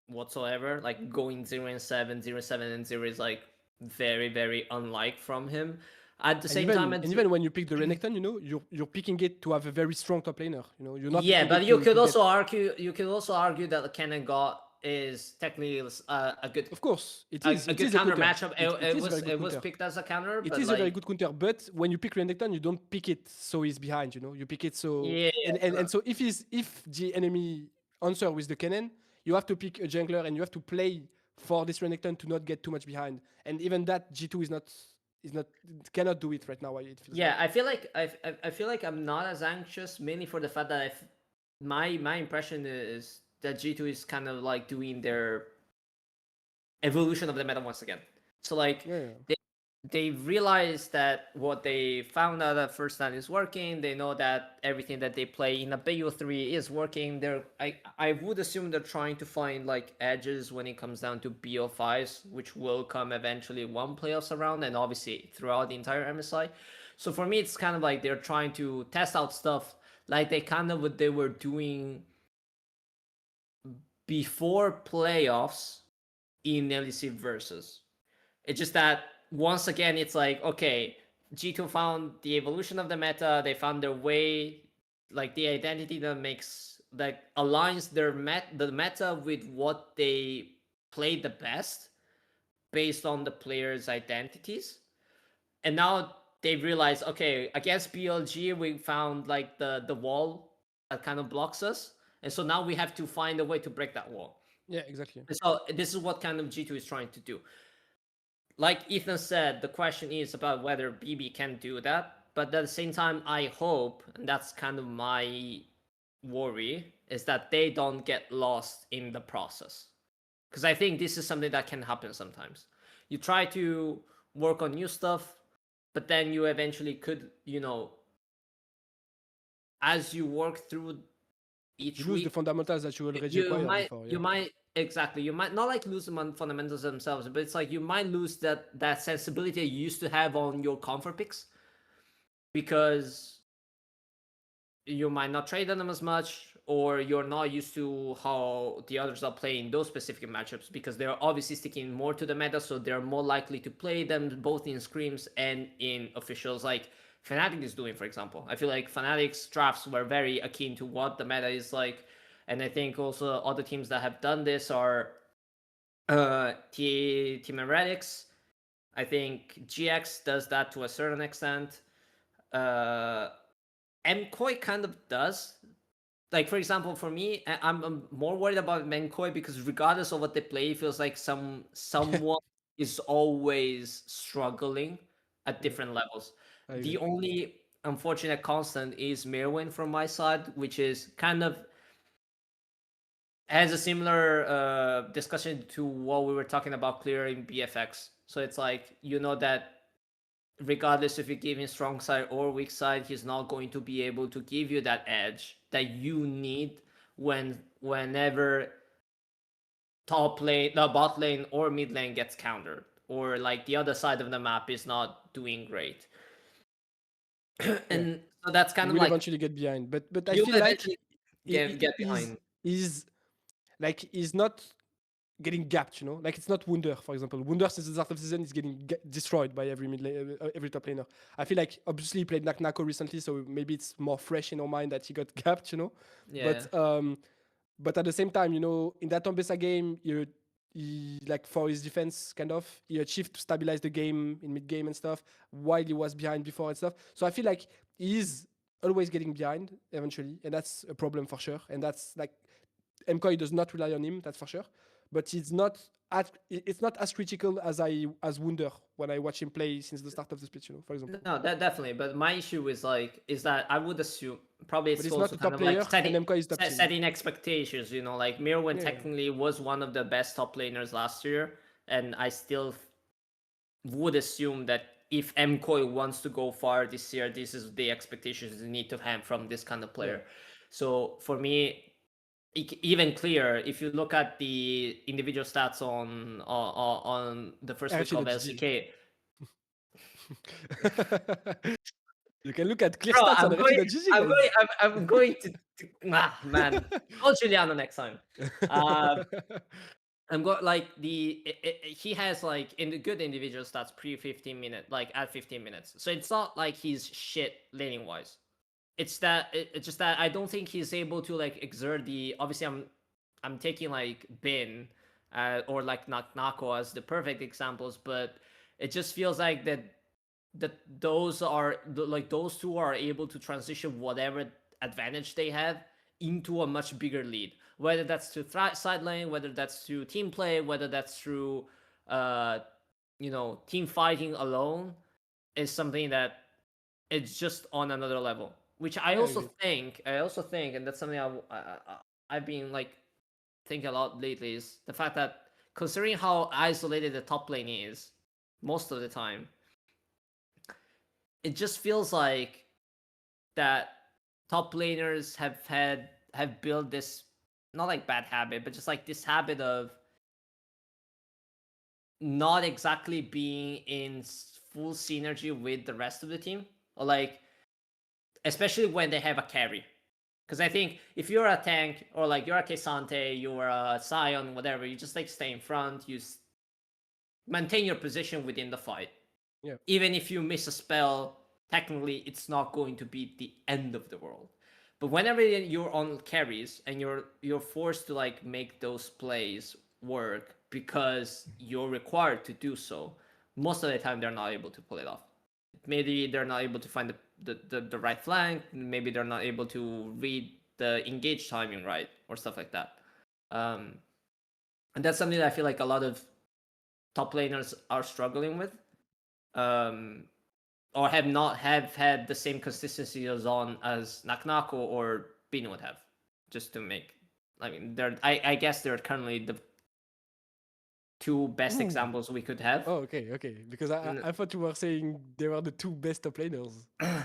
whatsoever. Like going 0-7, 0-7 and 0 is like very, very unlike from him. At the same time, even when you pick the Renekton, you know, you're picking it to have a very strong top laner. You know, you're not. Yeah, but you could also argue. You could also argue that Cannon God is technically a good. Of course, it is a good counter matchup. It was picked as a counter. It is a very good counter, but when you pick Renekton, you don't pick it so he's behind. You know, you pick it so. Yeah. And so if the enemy answer with the cannon, you have to pick a jungler and you have to play for this Renekton to not get too much behind. And even that G2 is not cannot do it right now. It feels yeah, like. I feel like I'm not as anxious, mainly for the fact that my impression is that G2 is kind of like doing their evolution of the meta once again. So like they realize that what they found out at first time is working. They know that everything that they play in a BO3 is working. I would assume they're trying to find like edges when it comes down to BO5s, which will come eventually one playoffs around, and obviously throughout the entire MSI. So for me, it's kind of like they're trying to test out stuff like what they were doing before playoffs in LEC versus. It's just that once again, it's like, okay, G2 found the evolution of the meta. They found their way, like the identity that aligns the meta with what they play the best based on the players' identities. And now they realize, okay, against BLG, we found like the wall that kind of blocks us. And so now we have to find a way to break that wall. Yeah, exactly. And so this is what kind of G2 is trying to do. Like Ethan said, the question is about whether BB can do that. But at the same time, I hope, and that's kind of my worry, is that they don't get lost in the process. Because I think this is something that can happen sometimes. You try to work on new stuff, but then you eventually could, as you work through each You lose the week, fundamentals that you already you acquired might before. you might exactly you might not like lose the fundamentals themselves, but it's like you might lose that sensibility you used to have on your comfort picks, because you might not trade on them as much, or you're not used to how the others are playing those specific matchups, because they're obviously sticking more to the meta, so they're more likely to play them both in scrims and in officials, like Fnatic is doing, for example. I feel like Fnatic's drafts were very akin to what the meta is like, and I think also other teams that have done this are Team Heretics. I think GX does that to a certain extent. MKOI kind of does. Like, for example, for me, I'm more worried about MKOI because regardless of what they play, it feels like someone is always struggling at different levels. I The agree. only unfortunate constant is Mirwin from my side, which is kind of has a similar discussion to what we were talking about clearing BFX. So it's like, you know, that regardless if you give him strong side or weak side, he's not going to be able to give you that edge that you need whenever top lane, the bot lane or mid lane gets countered, or like the other side of the map is not doing great. And so that's kind You of will like eventually get behind, but I you feel like eventually get behind. he's not getting gapped, you know, like it's not Wunder, for example. Wunder since the start of the season is getting destroyed by every every top laner. I feel like obviously he played Nako recently, so maybe it's more fresh in our mind that he got gapped, you know. Yeah. But at the same time, you know, in that Tombesa game, he like for his defense, kind of, he achieved to stabilize the game in mid game and stuff while he was behind before and stuff. So I feel like he is always getting behind eventually, and that's a problem for sure. And that's like MKOI does not rely on him, that's for sure. But it's not as critical as Wunder when I watch him play since the start of the split, you know, for example. No, that definitely. But my issue is that I would assume probably But it's he's not also a kind top of like player, and MKOI is top team. setting expectations. You know, like Mirwin Yeah. technically was one of the best top laners last year, and I still would assume that if MKOI wants to go far this year, this is the expectations you need to have from this kind of player. So for me, even clearer if you look at the individual stats on the first week Actually, of the LCK. You can look at clear Bro, stats on RFC.gg, guys. I'm going to man. Call Giuliano next time. I'm going like he has like in the good individual stats pre 15 minutes, like at 15 minutes. So it's not like he's shit laning wise. It's just that I don't think he's able to like exert the. Obviously, I'm taking like Bin or like Nako as the perfect examples, but it just feels like that those are like those two are able to transition whatever advantage they have into a much bigger lead, whether that's through side lane, whether that's through team play, whether that's through team fighting alone, is something that it's just on another level, which I also think, and that's something I've been like thinking a lot lately, is the fact that considering how isolated the top lane is most of the time, it just feels like that top laners have built this, not like bad habit, but just like this habit of not exactly being in full synergy with the rest of the team, or like especially when they have a carry. Because I think if you're a tank, or like you're a Kesante, you're a Sion, whatever, you just like stay in front, you maintain your position within the fight. Yeah. Even if you miss a spell, technically it's not going to be the end of the world. But whenever you're on carries and you're forced to like make those plays work because you're required to do so, most of the time they're not able to pull it off. Maybe they're not able to find the right flank. Maybe they're not able to read the engage timing right, or stuff like that. And that's something that I feel like a lot of top laners are struggling with, or have had the same consistency as Nako or Bin would have. Just to make, I mean, I guess they're currently the two best examples we could have. Oh, okay. Because I thought you were saying they were the two best top laners.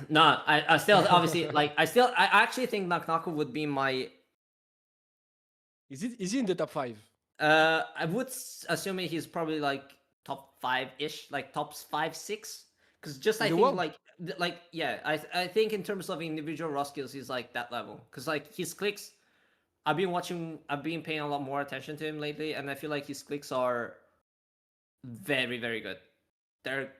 No, I still obviously like I actually think Nako would be my Is he in the top 5? I would assume he's probably like top 5-ish, like top 5, 6. Because just In I the think world? I think in terms of individual raw skills, he's like that level. Because like his clicks, I've been paying a lot more attention to him lately, and I feel like his clicks are very, very good. They're,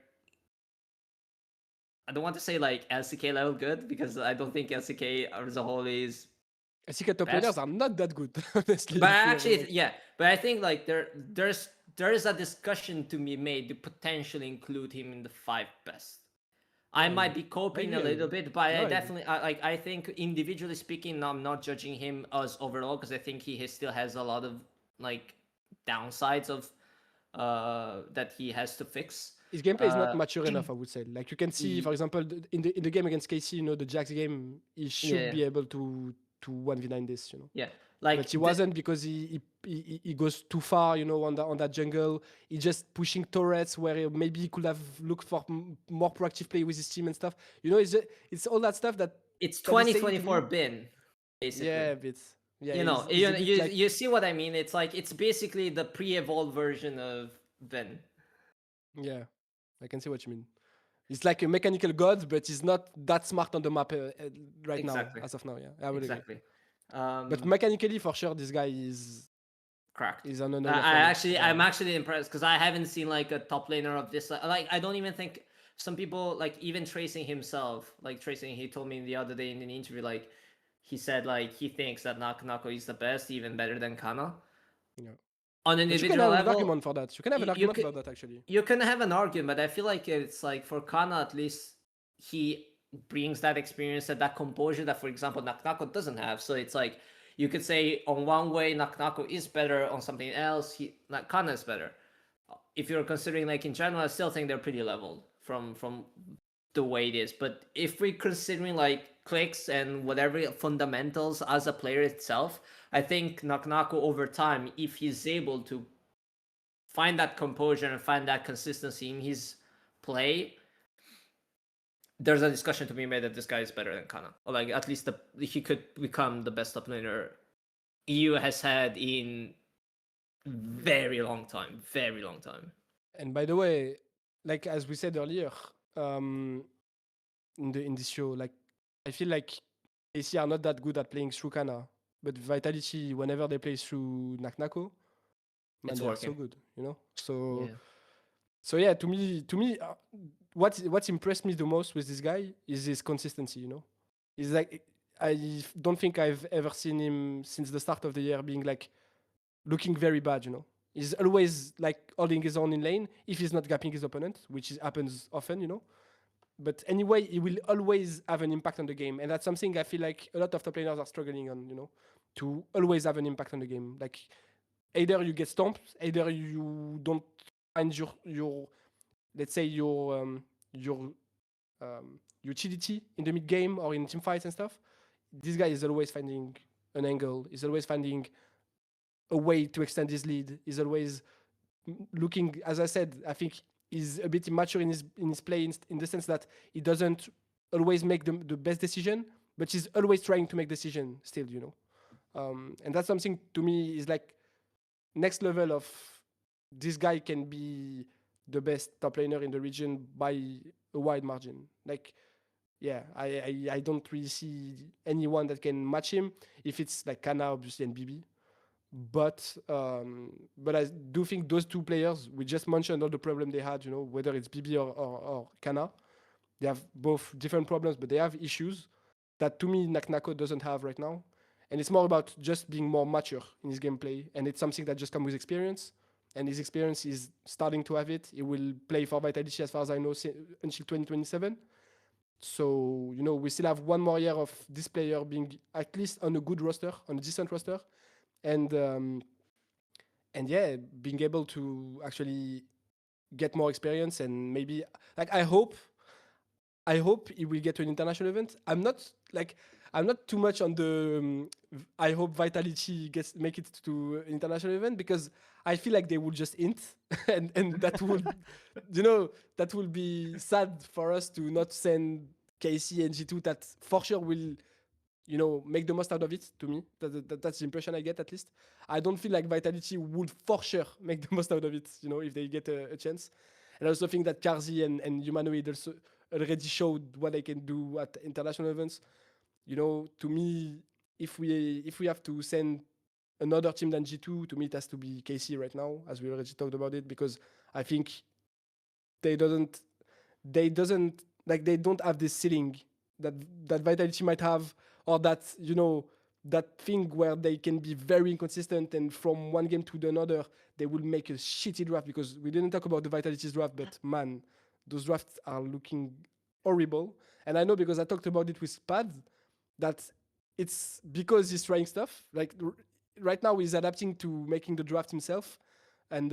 I don't want to say like LCK level good, because I don't think LCK as a whole is SK top best. laners are not that good, honestly. But if we actually, ever- yeah. But I think like there is a discussion to be made to potentially include him in the 5 best. I Yeah, might be copying a agree. little bit, but No, I I agree. definitely I think individually speaking, I'm not judging him as overall, because I think still has a lot of like downsides of that he has to fix. His gameplay is not Uh, mature enough, I would say. Like you can see, Ye- for example, in the game against KC, the Jax game, he should Yeah. be able to 1v9 this, Yeah, like but he wasn't, because he goes too far, on that jungle. He just pushing turrets where maybe he could have looked for more proactive play with his team and stuff. It's all that stuff that it's that is saying to 2024 me. bin, basically. Yeah, but yeah, You know, he's a bit like, you see what I mean? It's like it's basically the pre-evolved version of Ben. yeah, I can see what you mean. It's like a mechanical god, but he's not that smart on the map right Exactly. now, as of now. Yeah, I would agree. Exactly. But mechanically, for sure, this guy is Cracked. on another. I'm actually impressed, because I haven't seen like a top laner of this. Like I don't even think some people, like even Tracing himself, like Tracing, he told me the other day in an interview, like he said like he thinks that Nako is the best, even better than Kana. Yeah. On an But you can individual have an level, argument for that. You can have an you argument could- about that, actually. you can have an argument, but I feel like it's like for Kana, at least he brings that experience and that composure that, for example, Nako doesn't have. So it's like you could say on one way Nako is better, on something else Kana is better. If you're considering like in general, I still think they're pretty leveled from the way it is. But if we're considering like clicks and whatever fundamentals as a player itself, I think Nako over time, if he's able to find that composure and find that consistency in his play, there's a discussion to be made that this guy is better than Kana. Or like at least he could become the best top laner EU has had in very long time. Very long time. And by the way, like as we said earlier, in this show, like I feel like AC are not that good at playing through Kana, but Vitality, whenever they play through Nako, man, It's they are so working. good, So Yeah. so yeah, to me, what's impressed me the most with this guy is his consistency. He's like, I don't think I've ever seen him since the start of the year being like looking very bad. He's always like holding his own in lane if he's not gapping his opponent, which happens often. But anyway, he will always have an impact on the game, and that's something I feel like a lot of top laners are struggling on. To always have an impact on the game. Like either you get stomped, either you don't find your let's say your utility in the mid game or in team fights and stuff. This guy is always finding an angle. He's always finding a way to extend his lead. He's always looking, as I said, I think he's a bit immature in his play in the sense that he doesn't always make the best decision, but he's always trying to make decision still. And that's something to me is like next level of this guy can be the best top laner in the region by a wide margin. Like, yeah, I don't really see anyone that can match him. If it's like Kana, obviously, and BB. But I do think those two players, we just mentioned all the problem they had, whether it's BB or Kana, they have both different problems, but they have issues that to me Nako doesn't have right now. And it's more about just being more mature in his gameplay. And it's something that just comes with experience. And his experience is starting to have it. He will play for Vitality, as far as I know, until 2027. So, we still have one more year of this player being at least on a good roster, on a decent roster. And yeah, being able to actually get more experience and maybe, like, I hope he will get to an international event. I'm not too much on the. I hope Vitality make it to an international event because I feel like they will just int, and that will, that will be sad for us to not send KC and G2 that for sure will, make the most out of it. To me, that's the impression I get, at least. I don't feel like Vitality would for sure make the most out of it, if they get a chance. And I also think that Karzi and Humanoid also already showed what they can do at international events. To me, if we have to send another team than G2, to me it has to be KC right now, as we already talked about it, because I think they don't have this ceiling that Vitality might have, or that that thing where they can be very inconsistent, and from one game to the another they will make a shitty draft. Because we didn't talk about the Vitality's draft, but man, those drafts are looking horrible. And I know, because I talked about it with Pad, that it's because he's trying stuff. Like right now he's adapting to making the draft himself, and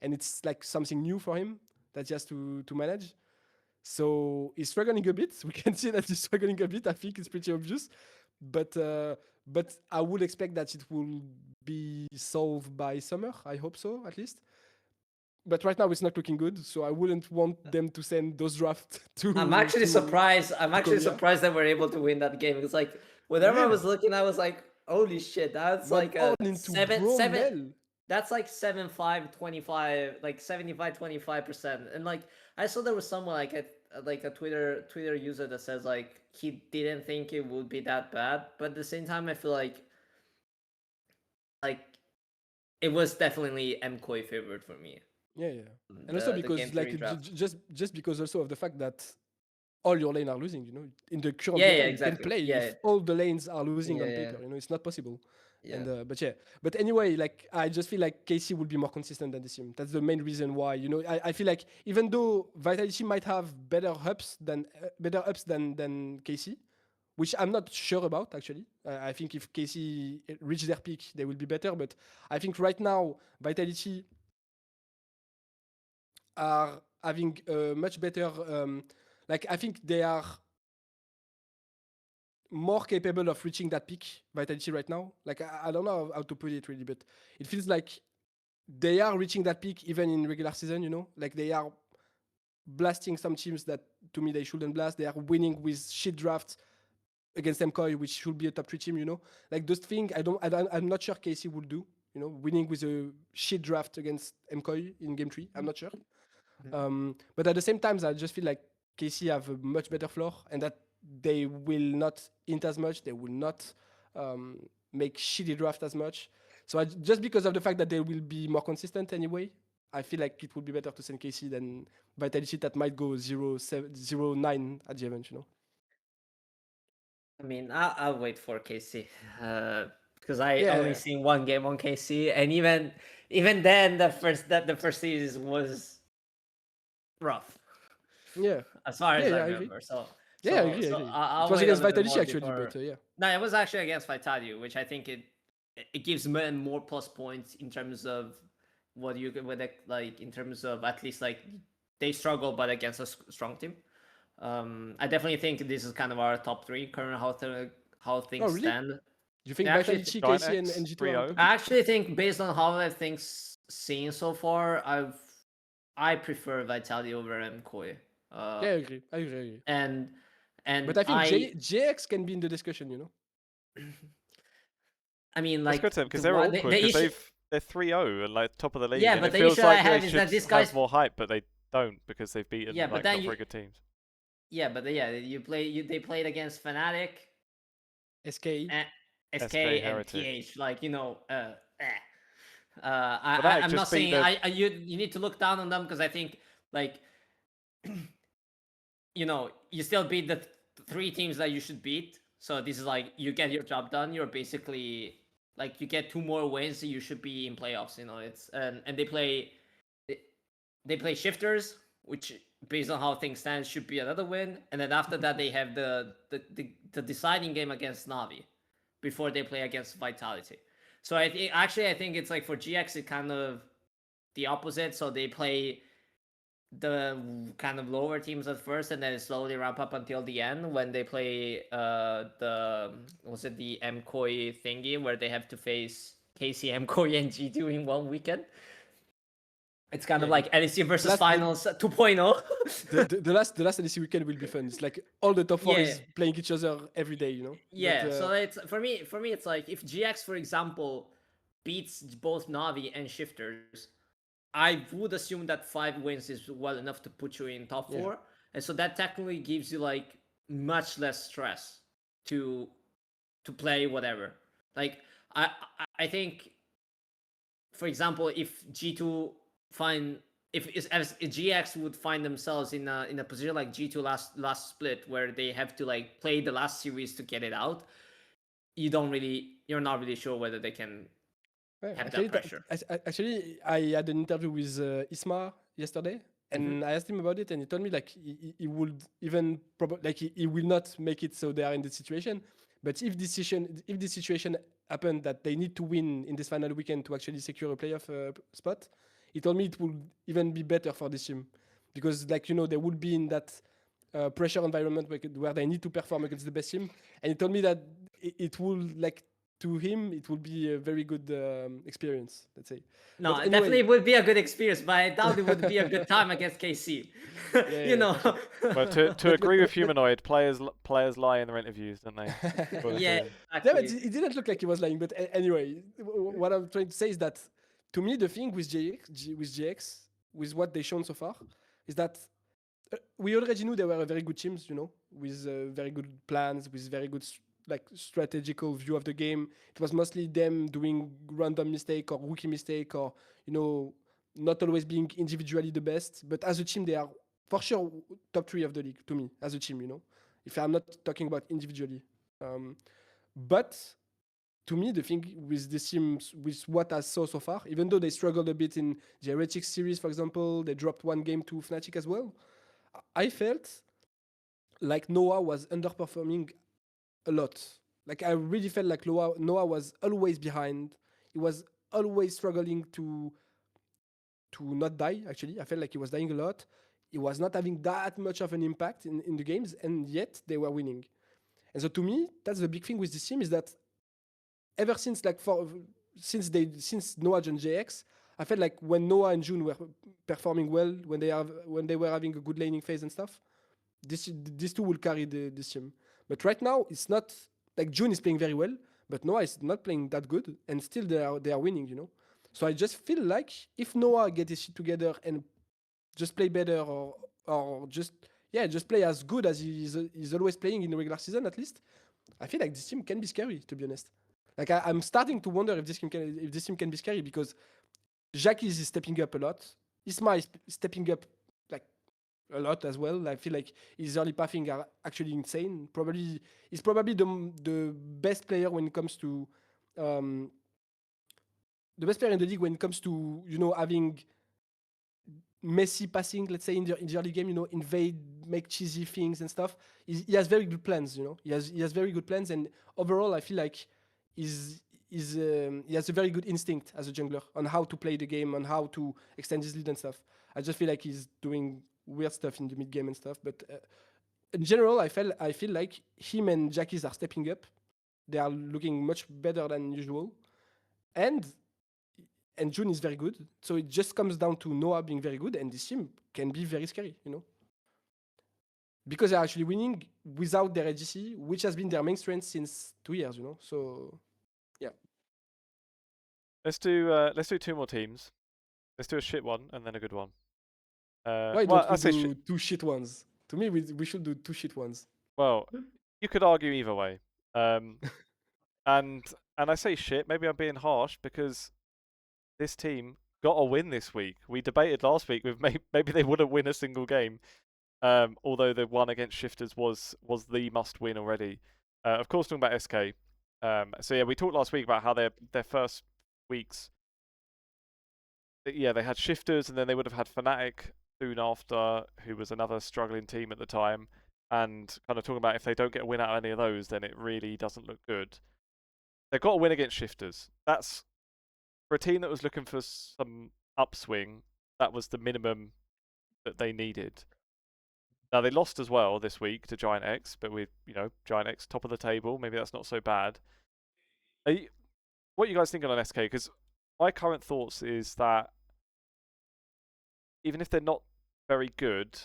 it's like something new for him that he has to manage. So he's struggling a bit. We can see that he's struggling a bit. I think it's pretty obvious. But I would expect that it will be solved by summer. I hope so, at least. But right now it's not looking good, so I wouldn't want them to send those drafts to. I'm actually surprised. I'm actually Korea. surprised that we're able to win that game. It's like whenever I was looking, I was like, "Holy shit, that's like a seven. That's like 7-5-25, like 75-25%." And like I saw there was someone like a Twitter user that says like he didn't think it would be that bad, but at the same time I feel like it was definitely MKOI favored for me. Yeah. And also because like just because also of the fact that all your lanes are losing, in the current meta you can play. If all the lanes are losing on paper, it's not possible. Yeah. And but anyway, like I just feel like KC will be more consistent than this team. That's the main reason why. I feel like even though Vitality might have better ups than KC, which I'm not sure about actually. I think if KC reach their peak, they will be better. But I think right now Vitality are having a much better. I think they are more capable of reaching that peak Vitality right now. Like I don't know how to put it really, but it feels like they are reaching that peak even in regular season. Like they are blasting some teams that to me they shouldn't blast. They are winning with shit drafts against MKOI, which should be a top 3 team. Like those things I'm not sure KC would do. Winning with a shit draft against MKOI in game 3. I'm not sure. But at the same time, I just feel like KC have a much better floor, and that they will not int as much. They will not make shitty draft as much. So just because of the fact that they will be more consistent anyway, I feel like it would be better to send KC than Vitality that might go 0-9 at the event. I mean, I'll wait for KC because I only seen one game on KC, and even then the first season was rough. Yeah, as far as I remember. So I agree. It was against Vitality actually, but yeah. No, it was actually against Vitality, which I think it gives more plus points in terms of what you could like in terms of at least like they struggle, but against a strong team. I definitely think this is kind of our top 3 current how things stand. You think Vitality, KC, and G2? I actually think based on how I've seen so far, I prefer Vitality over MKOI. I agree. But I think JX can be in the discussion, I mean, like, it's good because they're awkward because they're 3-0 and like top of the league. Yeah, and but it feels like they should should have more hype, but they don't because they've beaten like not very good teams. Yeah, but they played against Fnatic, SK and PH. Like I'm not saying you need to look down on them because I think like you still beat the 3 teams that you should beat. So this is like you get your job done. You're basically like you get 2 more wins, so you should be in playoffs. It's and they play Shifters, which based on how things stand should be another win. And then after that they have the deciding game against Navi before they play against Vitality. So I think it's like for GX it's kind of the opposite. So they play the kind of lower teams at first and then slowly ramp up until the end when they play the MKOI thingy where they have to face KC, MKOI, and G2 in one weekend. It's kind of Yeah, like LEC versus last- Finals 2.0. the last LEC weekend will be fun. It's like all the top four Yeah. is playing each other every day, you know. Yeah, But, so it's for me it's like if GX, for example, beats both Navi and Shifters, I would assume that 5 wins is well enough to put you in top 4. And so that technically gives you like much less stress to play whatever. Like I think, for example, if G2 find if GX would find themselves in a position like G2 last split where they have to like play the last series to get it out, you're not really sure whether they can have that pressure. Actually, I had an interview with Isma yesterday, and I asked him about it, and he told me like he would even he will not make it so they are in this situation. But if this situation happened that they need to win in this final weekend to actually secure a playoff spot, he told me it would even be better for this team, because like they would be in that pressure environment where they need to perform against the best team, and he told me that it will like. To him, it will be a very good experience, let's say. No, But it anyway, definitely would be a good experience, but I doubt it would be a good time against KC. You know. Well, to agree with Humanoid, players lie in their interviews, don't they? Yeah, yeah, but exactly. it didn't look like he was lying. But anyway, what I'm trying to say is that, to me, the thing with GX, with what they've shown so far, is that we already knew they were a very good teams, with very good plans, with very good strategical view of the game. It was mostly them doing random mistake or rookie mistake, or not always being individually the best. But as a team, they are for sure top 3 of the league to me as a team. If I'm not talking about individually, but to me, the thing with this team, with what I saw so far, even though they struggled a bit in GIANTX series, for example, they dropped 1 game to Fnatic as well. I felt like Noah was underperforming a lot. Like I really felt like Noah was always behind. He was always struggling to not die. Actually, I felt like he was dying a lot. He was not having that much of an impact in the games, and yet they were winning. And so to me, that's the big thing with this team, is that ever since since Noah and JX, I felt like when Noah and June were performing well, when they were having a good laning phase and stuff, these two will carry this team. But right now, it's not like June is playing very well, but Noah is not playing that good, and still they are winning. So I just feel like if Noah gets his shit together and just play better, or just play as good as he's always playing in the regular season, at least, I feel like this team can be scary, to be honest. Like I'm starting to wonder if this team can be scary, because Jackie is stepping up a lot. Isma is stepping up like a lot as well. I feel like his early pathing are actually insane. He's probably the best player when it comes to the best player in the league when it comes to having messy passing, let's say, in the early game, invade, make cheesy things and stuff. He has very good plans, He has very good plans, and overall, I feel like he has a very good instinct as a jungler on how to play the game, on how to extend his lead and stuff. I just feel like he's doing weird stuff in the mid game and stuff. But in general, I feel like him and Jackies are stepping up. They are looking much better than usual, and June is very good. So it just comes down to Noah being very good, and this team can be very scary, because they're actually winning without their ADC, which has been their main strength since 2 years, So yeah. Let's do 2 more teams. Let's do a shit one and then a good one. Why don't we do 2 shit ones? To me, we should do 2 shit ones. Well, you could argue either way. And I say shit, maybe I'm being harsh, because this team got a win this week. We debated last week with maybe they wouldn't win a single game, although the one against Shifters was the must win already. Of course, talking about SK. So yeah, we talked last week about how their first weeks, they had Shifters, and then they would have had Fnatic soon after, who was another struggling team at the time, and kind of talking about if they don't get a win out of any of those, then it really doesn't look good. They've got a win against Shifters. That's, for a team that was looking for some upswing, that was the minimum that they needed. Now, they lost as well this week to GIANTX, but with, GIANTX top of the table, maybe that's not so bad. What are you guys thinking on SK? Because my current thoughts is that even if they're not very good,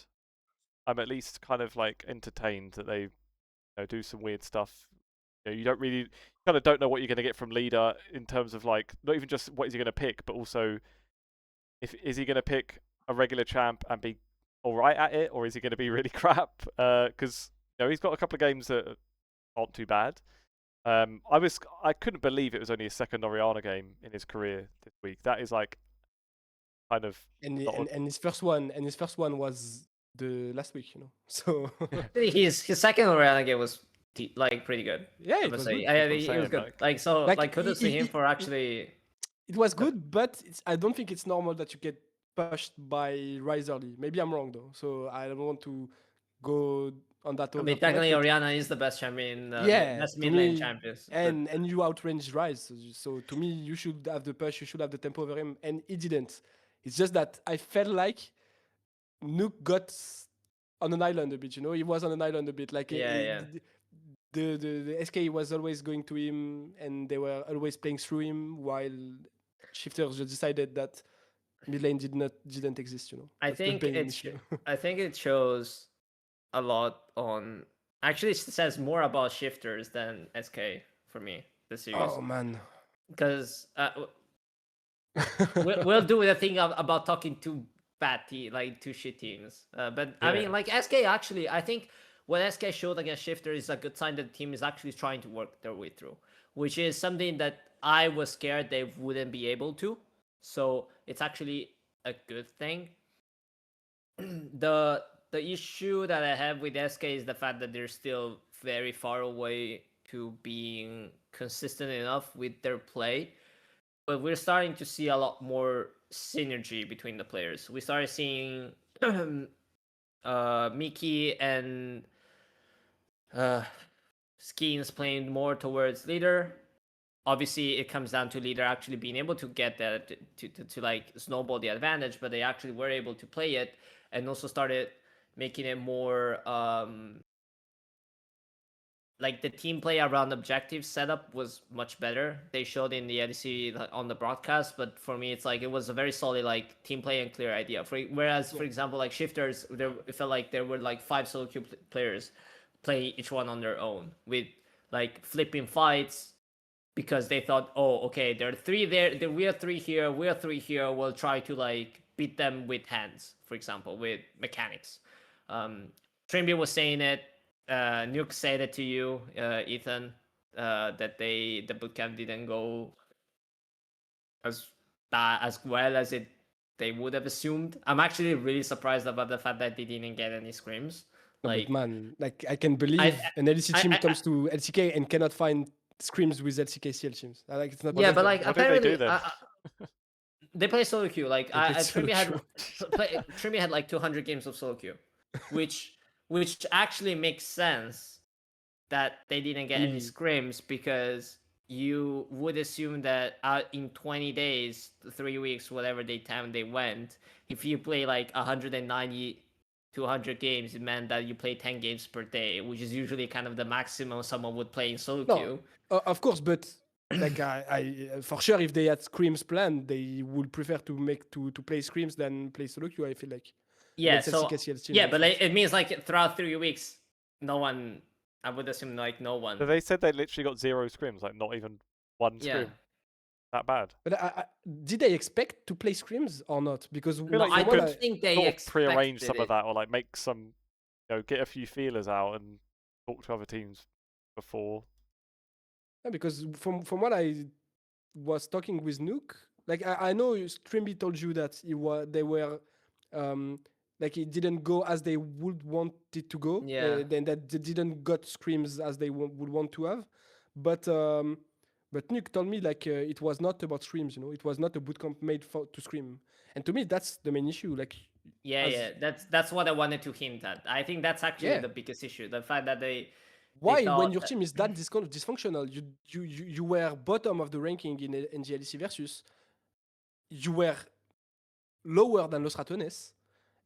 I'm at least kind of like entertained that they do some weird stuff. You don't really kind of don't know what you're going to get from leader in terms of like not even just what is he going to pick, but also is he going to pick a regular champ and be all right at it, or is he going to be really crap? Because he's got a couple of games that aren't too bad. I couldn't believe it was only his second Oriana game in his career this week. That is like kind of and his first one was the last week, So his second Oriana game was like pretty good. yeah, it was good. It was good. Like kudos to him for actually. It was good, but I don't think it's normal that you get pushed by Rise early. Maybe I'm wrong though, so I don't want to go on that. I mean, technically, Oriana is the best champion, best mid lane champion, and you outrange Rise. So to me, you should have the push, you should have the tempo over him, and he didn't. It's just that I felt like Nuke got on an island a bit. He was on an island a bit. Like the SK was always going to him, and they were always playing through him, while Shifters just decided that mid lane didn't exist. I think it shows a lot on. Actually, it says more about Shifters than SK for me this series. Oh man, because we'll do the thing about talking to bad team, like two shit teams. But I mean, like SK actually, I think what SK showed against Shifter is a good sign that the team is actually trying to work their way through, which is something that I was scared they wouldn't be able to. So it's actually a good thing. The issue that I have with SK is the fact that they're still very far away to being consistent enough with their play. But we're starting to see a lot more synergy between the players. We started seeing Mickey and Skeens playing more towards leader. Obviously, it comes down to leader actually being able to get that to like snowball the advantage, but they actually were able to play it and also started making it more like the team play around objective setup was much better. They showed in the EDC on the broadcast, but for me, it's like it was a very solid like team play and clear idea. Whereas, for example, like Shifters, it felt like there were like 5 solo queue players playing each one on their own with like flipping fights because they thought, oh, okay, there are 3 there. We are 3 here. We are 3 here. We'll try to like beat them with hands, for example, with mechanics. Trimby was saying it. Nuke said it to you, Ethan, that the bootcamp didn't go as well as they would have assumed. I'm actually really surprised about the fact that they didn't get any scrims. Like, but man, like I can believe an LCK team comes to LCK and cannot find scrims with LCK CL teams. Like it's not. Yeah, but like apparently they play solo queue. Like Trimmy had like 200 games of solo queue, which actually makes sense that they didn't get any scrims because you would assume that in 20 days, 3 weeks, whatever time they went, if you play like 190, 200 games, it meant that you play 10 games per day, which is usually kind of the maximum someone would play in solo queue. Of course, but like I for sure, if they had scrims planned, they would prefer to play scrims than play solo queue. I feel like. Yeah, but like, it means like throughout 3 weeks, no one. I would assume like no one. So they said they literally got 0 scrims, like not even 1 scrim. That bad. But did they expect to play scrims or not? Because I don't think they prearrange some of that, or like make some, get a few feelers out and talk to other teams before. Yeah, because from what I was talking with Nuke, like I know Trimby told you that they were. Like it didn't go as they would want it to go. Then that they didn't got scrims as they would want to have. But Nuke told me like it was not about scrims. It was not a bootcamp made to scrim. And to me, that's the main issue. Like that's what I wanted to hint at. I think that's actually the biggest issue. The fact that when your team is that dysfunctional, you were bottom of the ranking in GLC versus, you were lower than Los Ratones.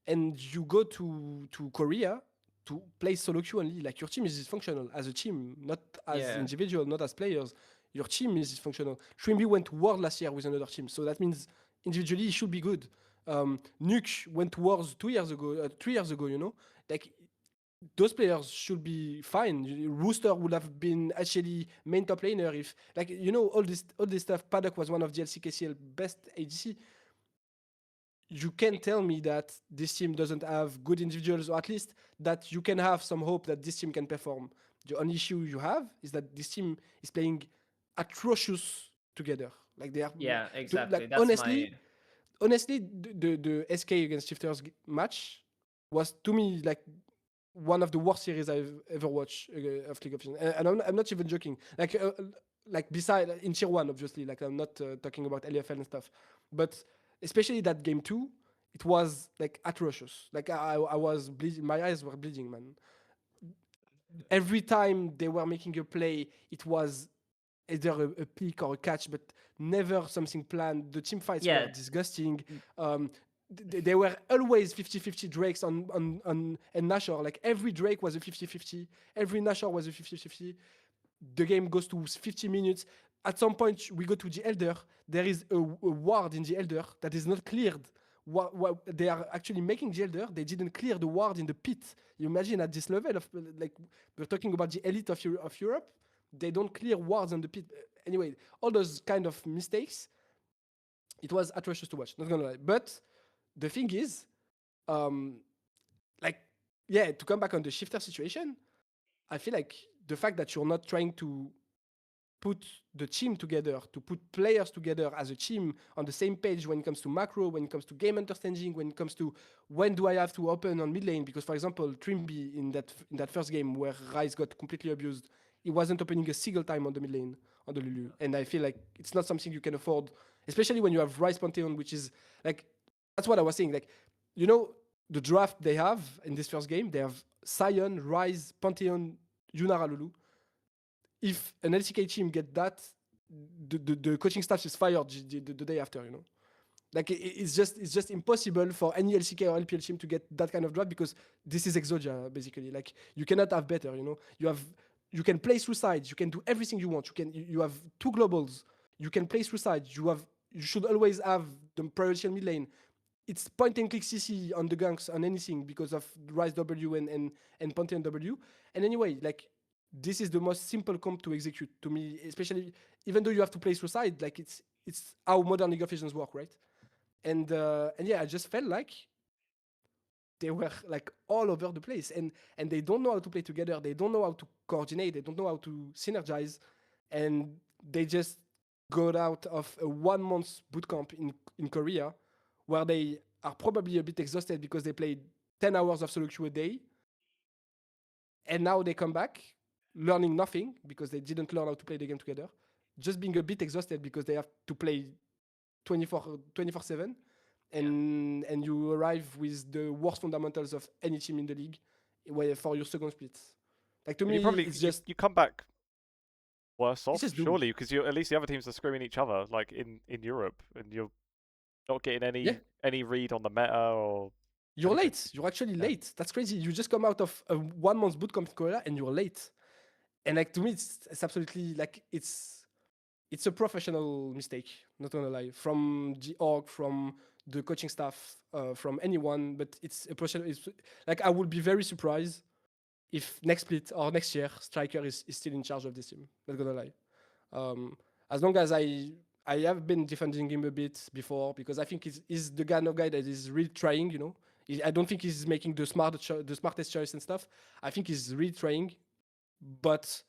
And you go to Korea to play solo queue only. Like your team is dysfunctional as a team, not as individual, not as players. Your team is dysfunctional. Trimby went world last year with another team, so that means individually he should be good. Nuke went to Wars 3 years ago, you know? Like, those players should be fine. Rooster would have been actually main top laner if, like, you know, all this stuff. Paddock was one of GLC KCL best ADC. You can tell me that this team doesn't have good individuals, or at least that you can have some hope that this team can perform. The only issue you have is that this team is playing atrocious together. Like they are, Yeah, exactly. like That's honestly, the SK against Shifters match was to me like one of the worst series I've ever watched of League of Legends, and I'm not even joking. Like beside in tier one, obviously, like I'm not talking about LFL and stuff, but especially that game 2, it was like atrocious. Like I was bleeding, my eyes were bleeding, man. Every time they were making a play, it was either a pick or a catch, but never something planned. The team fights were disgusting. They were always 50-50 Drakes on and Nashor. Like every Drake was a 50-50. Every Nashor was a 50-50. The game goes to 50 minutes. At some point, we go to the Elder. There is a ward in the Elder that is not cleared. What they are actually making the Elder. They didn't clear the ward in the pit. You imagine at this level of, like, we're talking about the elite of Europe. They don't clear wards on the pit. Anyway, all those kind of mistakes, it was atrocious to watch, not gonna lie. But the thing is, like, yeah, to come back on the shifter situation, I feel like the fact that you're not trying to put the team together, to put players together as a team on the same page when it comes to macro, when it comes to game understanding, when it comes to when do I have to open on mid lane, because for example, Trimby in that first game where Ryze got completely abused, he wasn't opening a single time on the mid lane on the Lulu, and I feel like it's not something you can afford, especially when you have Ryze Pantheon, which is like, that's what I was saying, like, you know, the draft they have in this first game, they have Sion, Ryze, Pantheon, Yunara, Lulu. If an LCK team get that, the coaching staff is fired the day after, you know. Like it's just impossible for any LCK or LPL team to get that kind of draft, because this is Exodia basically. Like you cannot have better, you know. You can play through sides, you can do everything you want. You have 2 globals, you can play through sides. You should always have the priority on mid lane. It's point and click CC on the ganks on anything because of Rise W and Pantheon W. And anyway, like, this is the most simple comp to execute to me, especially even though you have to play through side, like it's how modern League of Legends work, right? And yeah, I just felt like they were like all over the place, and they don't know how to play together, they don't know how to coordinate, they don't know how to synergize, and they just got out of a 1 month bootcamp in Korea, where they are probably a bit exhausted because they played 10 hours of solo queue a day, and now they come back learning nothing because they didn't learn how to play the game together, just being a bit exhausted because they have to play 24/7, and you arrive with the worst fundamentals of any team in the league for your second split. Like, to me, it's just you come back worse off, just surely, because at least the other teams are screaming each other, like in Europe, and you're not getting any read on the meta or. You're late. You're actually late. That's crazy. You just come out of a 1 month bootcamp in Korea and you're late. And like, to me, it's absolutely like it's a professional mistake. Not gonna lie, from the org, from the coaching staff, from anyone. But it's a professional. It's like, I would be very surprised if next split or next year Striker is still in charge of this team. Not gonna lie. As long as I have been defending him a bit before, because I think he's the kind of guy that is really trying, you know. I don't think he's making the smartest choice and stuff. I think he's really trying. But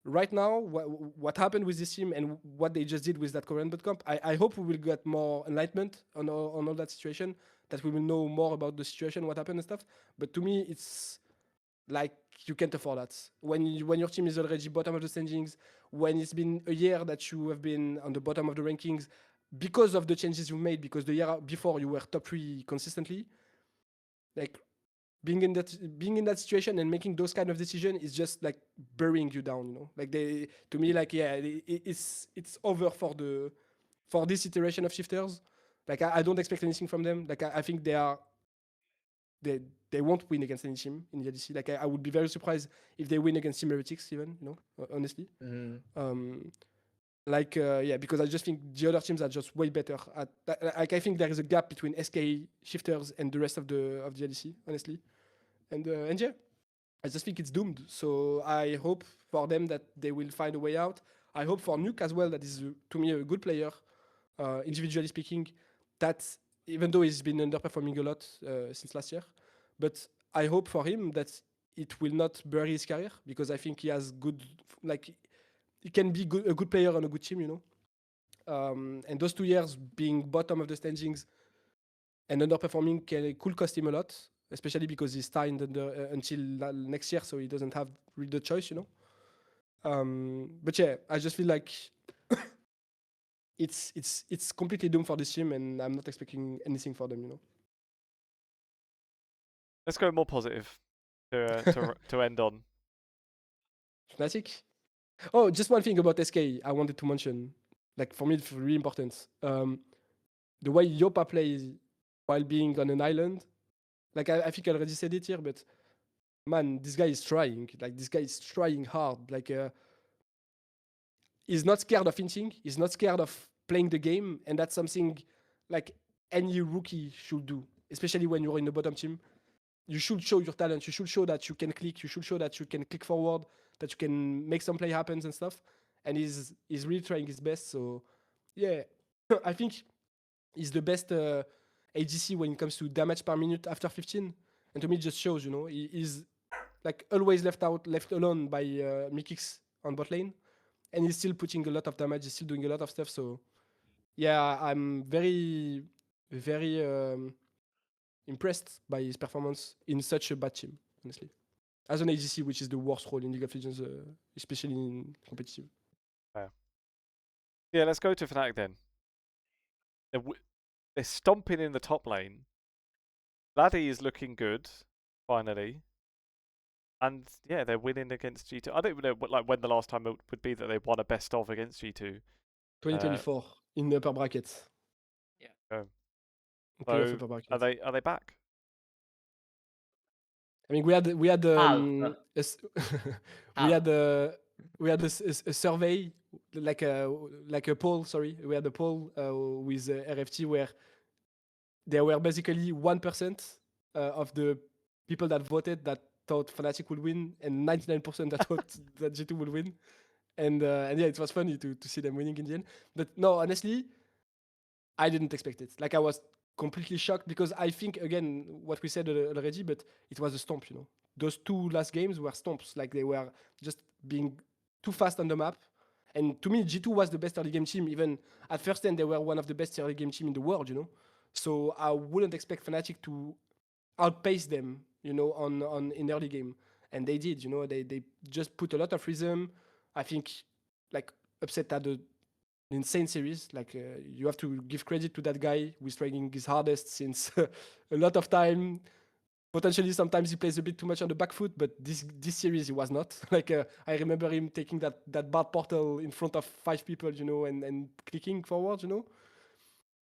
right now, what happened with this team and what they just did with that Korean bootcamp, I hope we will get more enlightenment on all that situation, that we will know more about the situation, what happened and stuff. But to me, it's like, you can't afford that. When your team is already bottom of the standings, when it's been a year that you have been on the bottom of the rankings because of the changes you made, because the year before you were top 3 consistently, like, being in that situation and making those kind of decisions is just like burying you down, you know. Like, to me, like, yeah, it's over for this iteration of shifters. Like, I don't expect anything from them. Like, I think they won't win against any team in the ADC. Like, I would be very surprised if they win against Team Heretics even, you know, honestly. Because I just think the other teams are just way better at. Like I think there is a gap between SK shifters and the rest of the LDC, honestly, and yeah, I just think it's doomed. So I hope for them that they will find a way out. I hope for Nuke as well, that is to me a good player, individually speaking. That even though he's been underperforming a lot since last year, but I hope for him that it will not bury his career, because I think he has good, like, he can be a good player on a good team, you know. And those 2 years being bottom of the standings and underperforming could cost him a lot, especially because he's signed until next year, so he doesn't have really the choice, you know. But yeah, I just feel like it's completely doomed for this team, and I'm not expecting anything for them, you know. Let's go more positive to end on. Fnatic. Oh, just one thing about SK I wanted to mention. Like, for me, it's really important. The way Yopa plays while being on an island. Like, I think I already said it here, but man, this guy is trying. Like, this guy is trying hard. Like, he's not scared of hinting. He's not scared of playing the game, and that's something like any rookie should do, especially when you're in the bottom team. You should show your talent. You should show that you can click. You should show that you can click forward, that you can make some play happen and stuff. And he's really trying his best. So yeah, I think he's the best ADC when it comes to damage per minute after 15. And to me, it just shows, you know, he's like always left alone by Mikix on bot lane, and he's still putting a lot of damage. He's still doing a lot of stuff. So yeah, I'm very, very impressed by his performance in such a bad team, honestly. As an ADC, which is the worst role in League of Legends, especially in competitive. Yeah, let's go to Fnatic then. They're stomping in the top lane. Laddie is looking good, finally. And yeah, they're winning against G2. I don't even know when the last time it would be that they won a best of against G2. 2024 in the upper bracket. Yeah. So upper bracket. are they back? I mean, we had How? we had a survey, like a poll. Sorry, we had a poll with RFT where there were basically 1% of the people that voted that thought Fnatic would win, and 99% that thought that G2 would win. And yeah, it was funny to see them winning in the end. But no, honestly, I didn't expect it. Like, I was completely shocked, because I think, again, what we said already, but it was a stomp, you know. Those 2 last games were stomps. Like, they were just being too fast on the map. And to me, G2 was the best early game team. Even at first end, they were one of the best early game team in the world, you know. So I wouldn't expect Fnatic to outpace them, you know, on in early game. And they did, you know. They just put a lot of rhythm. I think, like, Upset had an insane series. Like, you have to give credit to that guy who is trying his hardest since a lot of time. Potentially, sometimes he plays a bit too much on the back foot, but this series he was not. Like, I remember him taking that bad portal in front of 5 people, you know, and clicking forward, you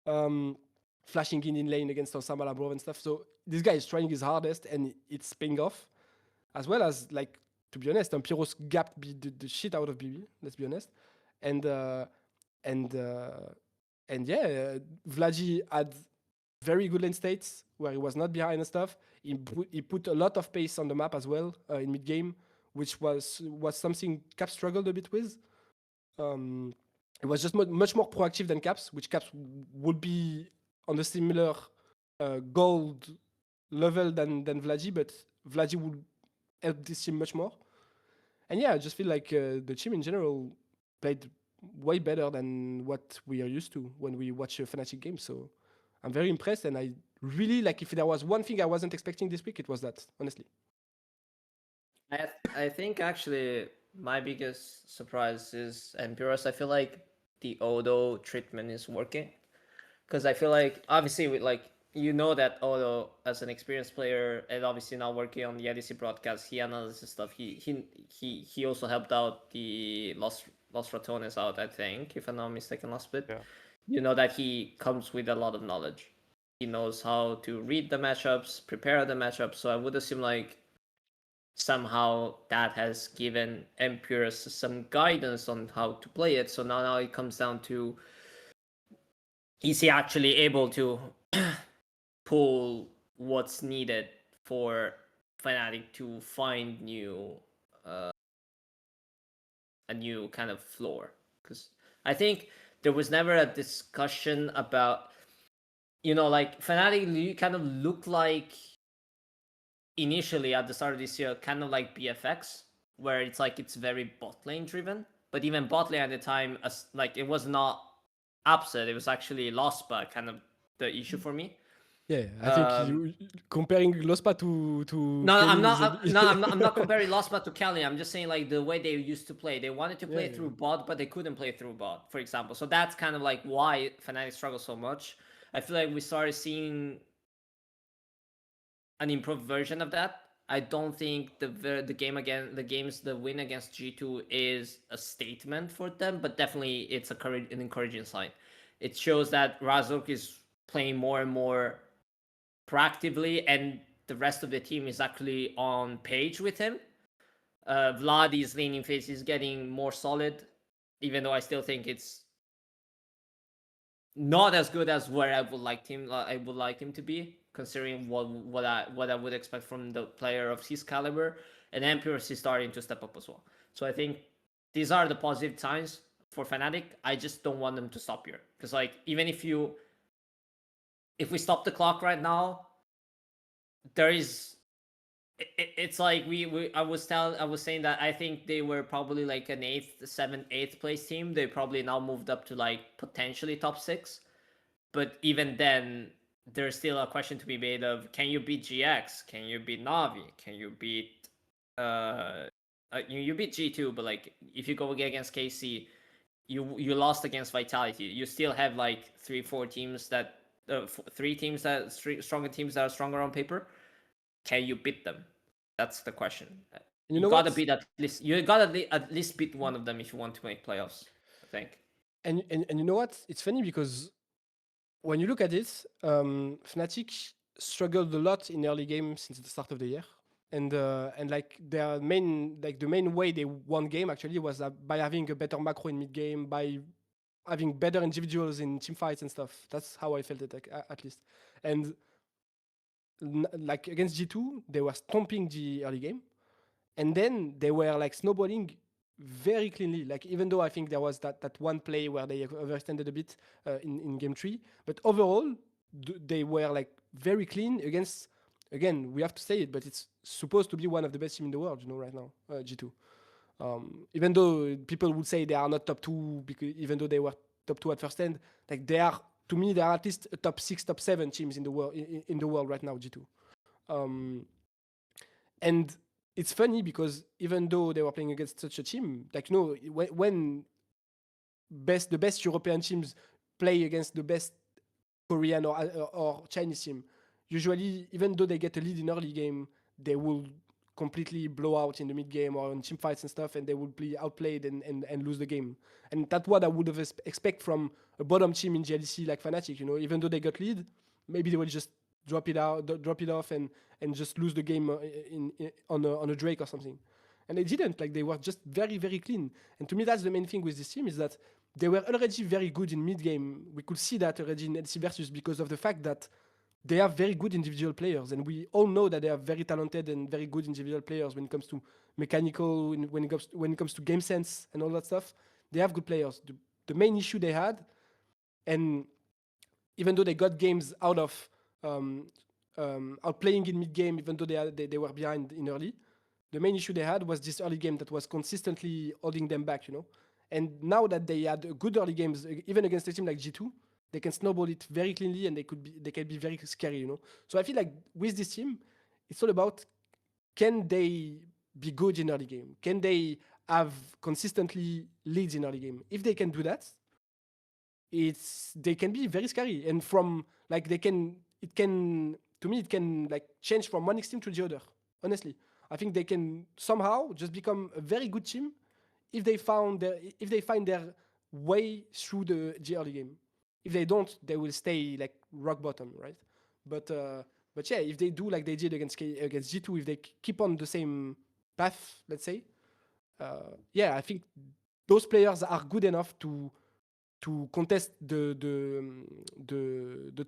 know, flashing in lane against Osama Labrov and stuff. So this guy is trying his hardest, and it's paying off, as well as, like, to be honest, Pyros gapped the shit out of BB. Let's be honest, and yeah, Vladi had very good lane states where he was not behind and stuff. He put a lot of pace on the map as well in mid game, which was something Caps struggled a bit with. It was just much more proactive than Caps, which Caps would be on a similar gold level than Vladi, but Vladi would help this team much more. And yeah, I just feel like the team in general played way better than what we are used to when we watch a Fnatic game. So I'm very impressed, and I really, like, if there was one thing I wasn't expecting this week, it was that, honestly. I think actually my biggest surprise is Pyros. I feel like the Odo treatment is working, because I feel like, obviously, with, like, you know, that Odo, as an experienced player and obviously now working on the EDC broadcast, he analyzes stuff. He also helped out the Lost Ratones out, I think, if I'm not mistaken, last split. Yeah. You know that he comes with a lot of knowledge. He knows how to read the matchups, prepare the matchups. So I would assume, like, somehow that has given Empyrus some guidance on how to play it. So now it comes down to, is he actually able to pull what's needed for Fnatic to find a new kind of floor? Because I think there was never a discussion about, like Fnatic kind of looked like initially at the start of this year, kind of like BFX, where it's very bot lane driven. But even bot lane at the time, it was not upset; it was actually Lospa kind of the issue for me. Yeah, I think you comparing Lospa to No, Kenny I'm is not. No, I'm not comparing Lospa to Kelly. I'm just saying the way they used to play. They wanted to play Yeah. through bot, but they couldn't play through bot, for example. So that's kind of why Fnatic struggle so much. I feel like we started seeing an improved version of that. I don't think the win against G2 is a statement for them, but definitely it's an encouraging sign. It shows that Razork is playing more and more proactively, and the rest of the team is actually on page with him. Vlad is leaning face, is getting more solid, even though I still think it's not as good as where I would like him to be, considering what I would expect from the player of his caliber. And Empyrus is starting to step up as well. So I think these are the positive signs for Fnatic. I just don't want them to stop here, because even if we stop the clock right now, there is. It's like I was saying that I think they were probably like an 8th place team. They probably now moved up to potentially top 6. But even then, there's still a question to be made of: can you beat GX? Can you beat Navi? Can you beat you beat G2? But if you go against KC, you lost against Vitality. You still have 3 teams that stronger teams that are stronger on paper. Can you beat them? That's the question. You gotta beat at least beat one of them if you want to make playoffs, I think. And you know what? It's funny because when you look at it, Fnatic struggled a lot in early game since the start of the year. And their the main way they won game actually was by having a better macro in mid game, by having better individuals in team fights and stuff. That's how I felt it, at least. And against G2, they were stomping the early game, and then they were snowballing very cleanly. Even though I think there was that one play where they overextended a bit in game 3, but overall they were very clean against. Again, we have to say it, but it's supposed to be one of the best teams in the world, right now, G2. Even though people would say they are not top 2, because even though they were top 2 at first end, they are, to me, they are at least a top 6, top 7 teams in the world right now, G2. And it's funny because even though they were playing against such a team, when the best European teams play against the best Korean or Chinese team, usually, even though they get a lead in early game, they will completely blow out in the mid game or in team fights and stuff, and they will be outplayed and lose the game. And that's what I would have expect from a bottom team in GLC like Fnatic. Even though they got lead, maybe they will just drop it off and just lose the game on a Drake or something. And they didn't. They were just very, very clean. And to me, that's the main thing with this team, is that they were already very good in mid game. We could see that already in LC Versus because of the fact that they have very good individual players, and we all know that they are very talented and very good individual players when it comes to mechanical, when it comes to game sense and all that stuff. They have good players. The main issue they had, and even though they got games out of outplaying in mid game, even though they were behind in early, the main issue they had was this early game that was consistently holding them back. And now that they had good early games, even against a team like G2, they can snowball it very cleanly, and they can be very scary. So I feel like with this team, it's all about, can they be good in early game? Can they have consistently leads in early game? If they can do that, they can be very scary. And from it can change from one extreme to the other. Honestly, I think they can somehow just become a very good team if they find their way through the early game. If they don't, they will stay rock bottom, right? But yeah, if they do like they did against G2, if they keep on the same path, let's say. Yeah, I think those players are good enough to contest the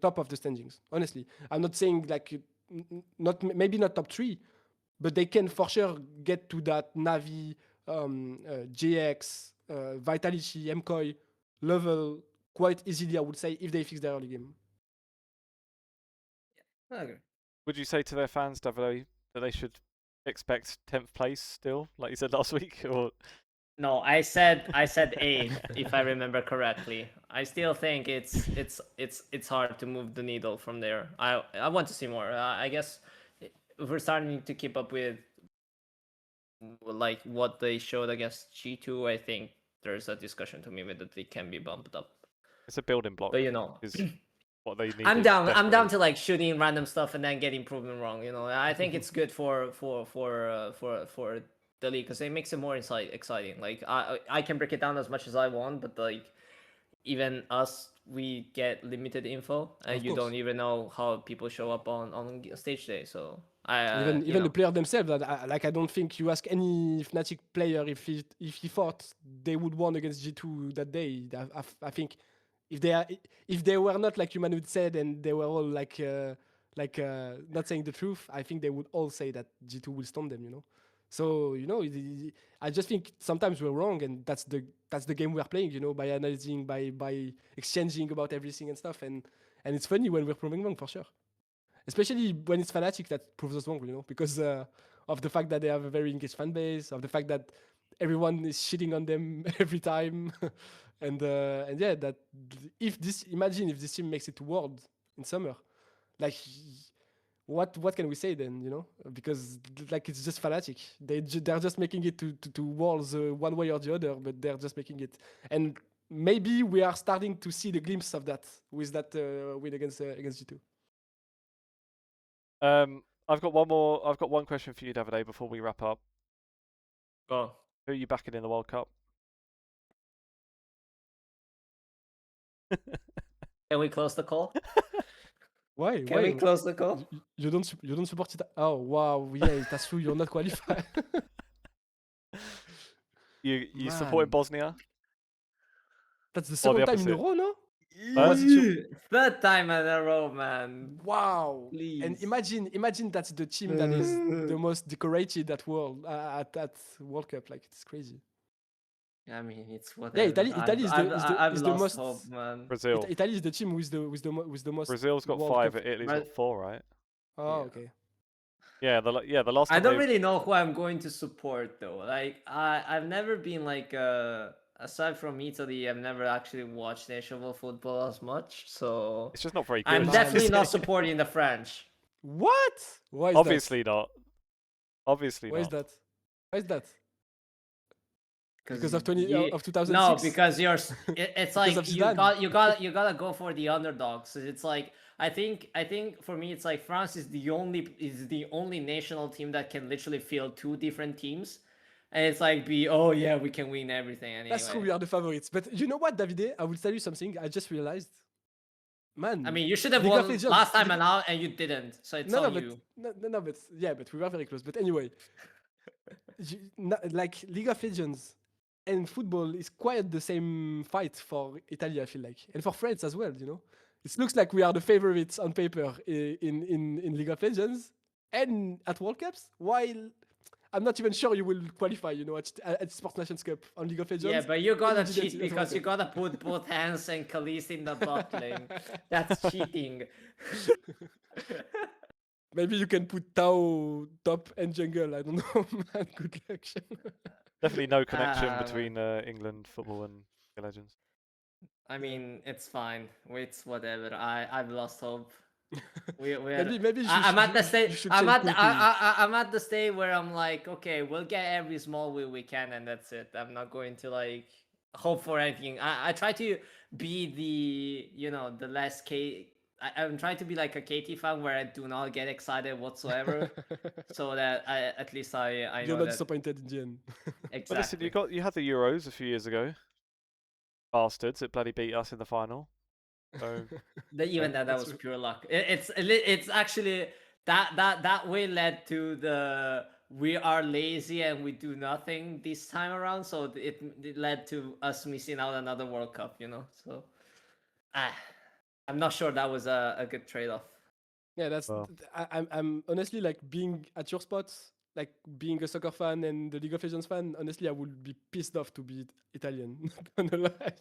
top of the standings. Honestly, I'm not saying like maybe not top 3, but they can for sure get to that Navi, JX, Vitality, MKOI level quite easily, I would say, if they fix their early game. I agree. Would you say to their fans, Davide, that they should expect 10th place still, like you said last week? Or No, I said 8th, if I remember correctly. I still think it's hard to move the needle from there. I want to see more. I guess if we're starting to keep up with like what they showed against G2, I think there's a discussion to maybe that they can be bumped up. it's a building block. But you know, is what they need. I'm down to like shooting random stuff and then getting proven wrong. You know, I think it's good for the league because it makes it more exciting. Like I can break it down as much as I want, but like even us, we get limited info, and you don't even know how people show up on stage day. So even the player themselves, I don't think you ask any Fnatic player if he thought they would won against G2 that day. I think if they were not like Humanoid said and they were all like not saying the truth, I think they would all say that G2 will stun them. You know, so you know I just think sometimes we're wrong, and that's the game we're playing. You know, by analyzing, by exchanging about everything and stuff, and it's funny when we're proving wrong for sure. Especially when it's Fnatic that proves us wrong, you know, because of the fact that they have a very engaged fan base, of the fact that everyone is shitting on them every time, and yeah, that imagine if this team makes it to World in summer, like what can we say then, you know? Because like it's just Fnatic, they're just making it to Worlds one way or the other, but they're just making it, and maybe we are starting to see the glimpse of that with that win against G2. I've got one more. I've got one question for you, Davide, before we wrap up. Go. Who are you backing in the World Cup? Can we close the call? Why? Can we close the call? You don't support it? Oh wow, yeah, that's true. You're not qualified. You supporting Bosnia? That's the second time in a opposite? row, no? Third time in a row, man. Wow. Please. And imagine that's the team that is the most decorated at World Cup. Like it's crazy. I mean, it's whatever. Yeah, Italy is the most. Hope, man. Brazil. Italy is the team with the most. Brazil's got World 5, Cup. Italy's got 4, right? Oh, Yeah. okay. Yeah, the last. I time don't really know who I'm going to support though. Like I've never been like aside from Italy, I've never actually watched national football as much. So It's just not very good. I'm definitely not supporting the French. What? Why is Obviously that? not. Obviously Why not. is that? Why is that? Because of 2006. No, because it's like you gotta go for the underdogs. It's like I think for me it's like France is the only national team that can literally field 2 different teams, and it's like we can win everything anyway. That's true, we are the favorites. But you know what, Davide? I will tell you something. I just realized, man. I mean, you should have won last time and you didn't. So it's on you. No, but yeah, but we were very close. But anyway, like League of Legends and football is quite the same fight for Italy, I feel like, and for France as well. You know, it looks like we are the favorites on paper in League of Legends and at World Cups, while I'm not even sure you will qualify. You know, at Sports Nations Cup on League of Legends. Yeah, but you gotta cheat because you gotta put both hands and Khalees in the bot lane. That's cheating. Maybe you can put Tao top and jungle. I don't know, man. Good luck. Definitely no connection between England football and League of Legends. I mean, it's fine. It's whatever. I've lost hope. Maybe I'm at the stage. I'm at the stage where I'm like, okay, we'll get every small win we can, and that's it. I'm not going to like hope for anything. I try to be the less I'm trying to be like a KT fan where I do not get excited whatsoever, so that at least I You're know not disappointed in the end. Exactly. But listen, you had the Euros a few years ago. Bastards! It bloody beat us in the final. So that was pure luck. It's actually that way led to the we are lazy and we do nothing this time around, so it led to us missing out another World Cup, you know. So I'm not sure that was a good trade-off. Yeah, that's. Well. I'm honestly like being at your spot, like being a soccer fan and the League of Legends fan. Honestly, I would be pissed off to be Italian. Not gonna lie.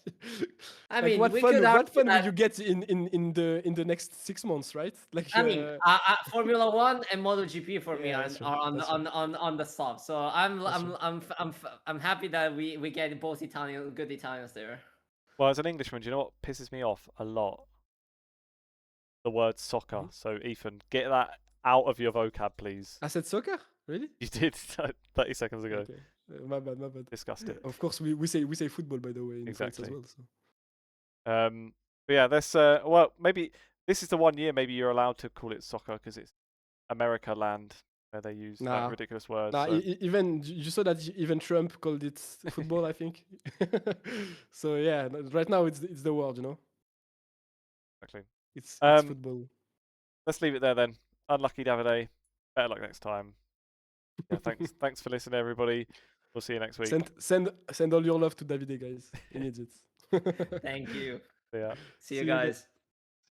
I Like, mean, what we fun? could What argue fun will that. you get in the next 6 months, right? Like, I mean, Formula One and MotoGP for me Yeah, are, that's true, are on, that's on the top. So That's true. I'm happy that we get both good Italians there. Well, as an Englishman, do you know what pisses me off a lot? The word soccer. Mhm. So, Ethan, get that out of your vocab, please. I said soccer, really? You did 30 seconds ago. Okay, my bad, my bad. Discussed it. Of course, we say football, by the way, in France as Exactly. well. So. But yeah, this well, maybe this is the one year maybe you're allowed to call it soccer because it's America land where they use Nah. that ridiculous word. Nah, So. even you saw that even Trump called it football, I think. So yeah, right now it's the word, you know. Exactly. It's Um, football. Let's leave it there then. Unlucky Davide. Better luck next time. Yeah, thanks for listening, everybody. We'll see you next week. Send all your love to Davide, guys. He needs it. Thank you. Yeah. See you See you guys.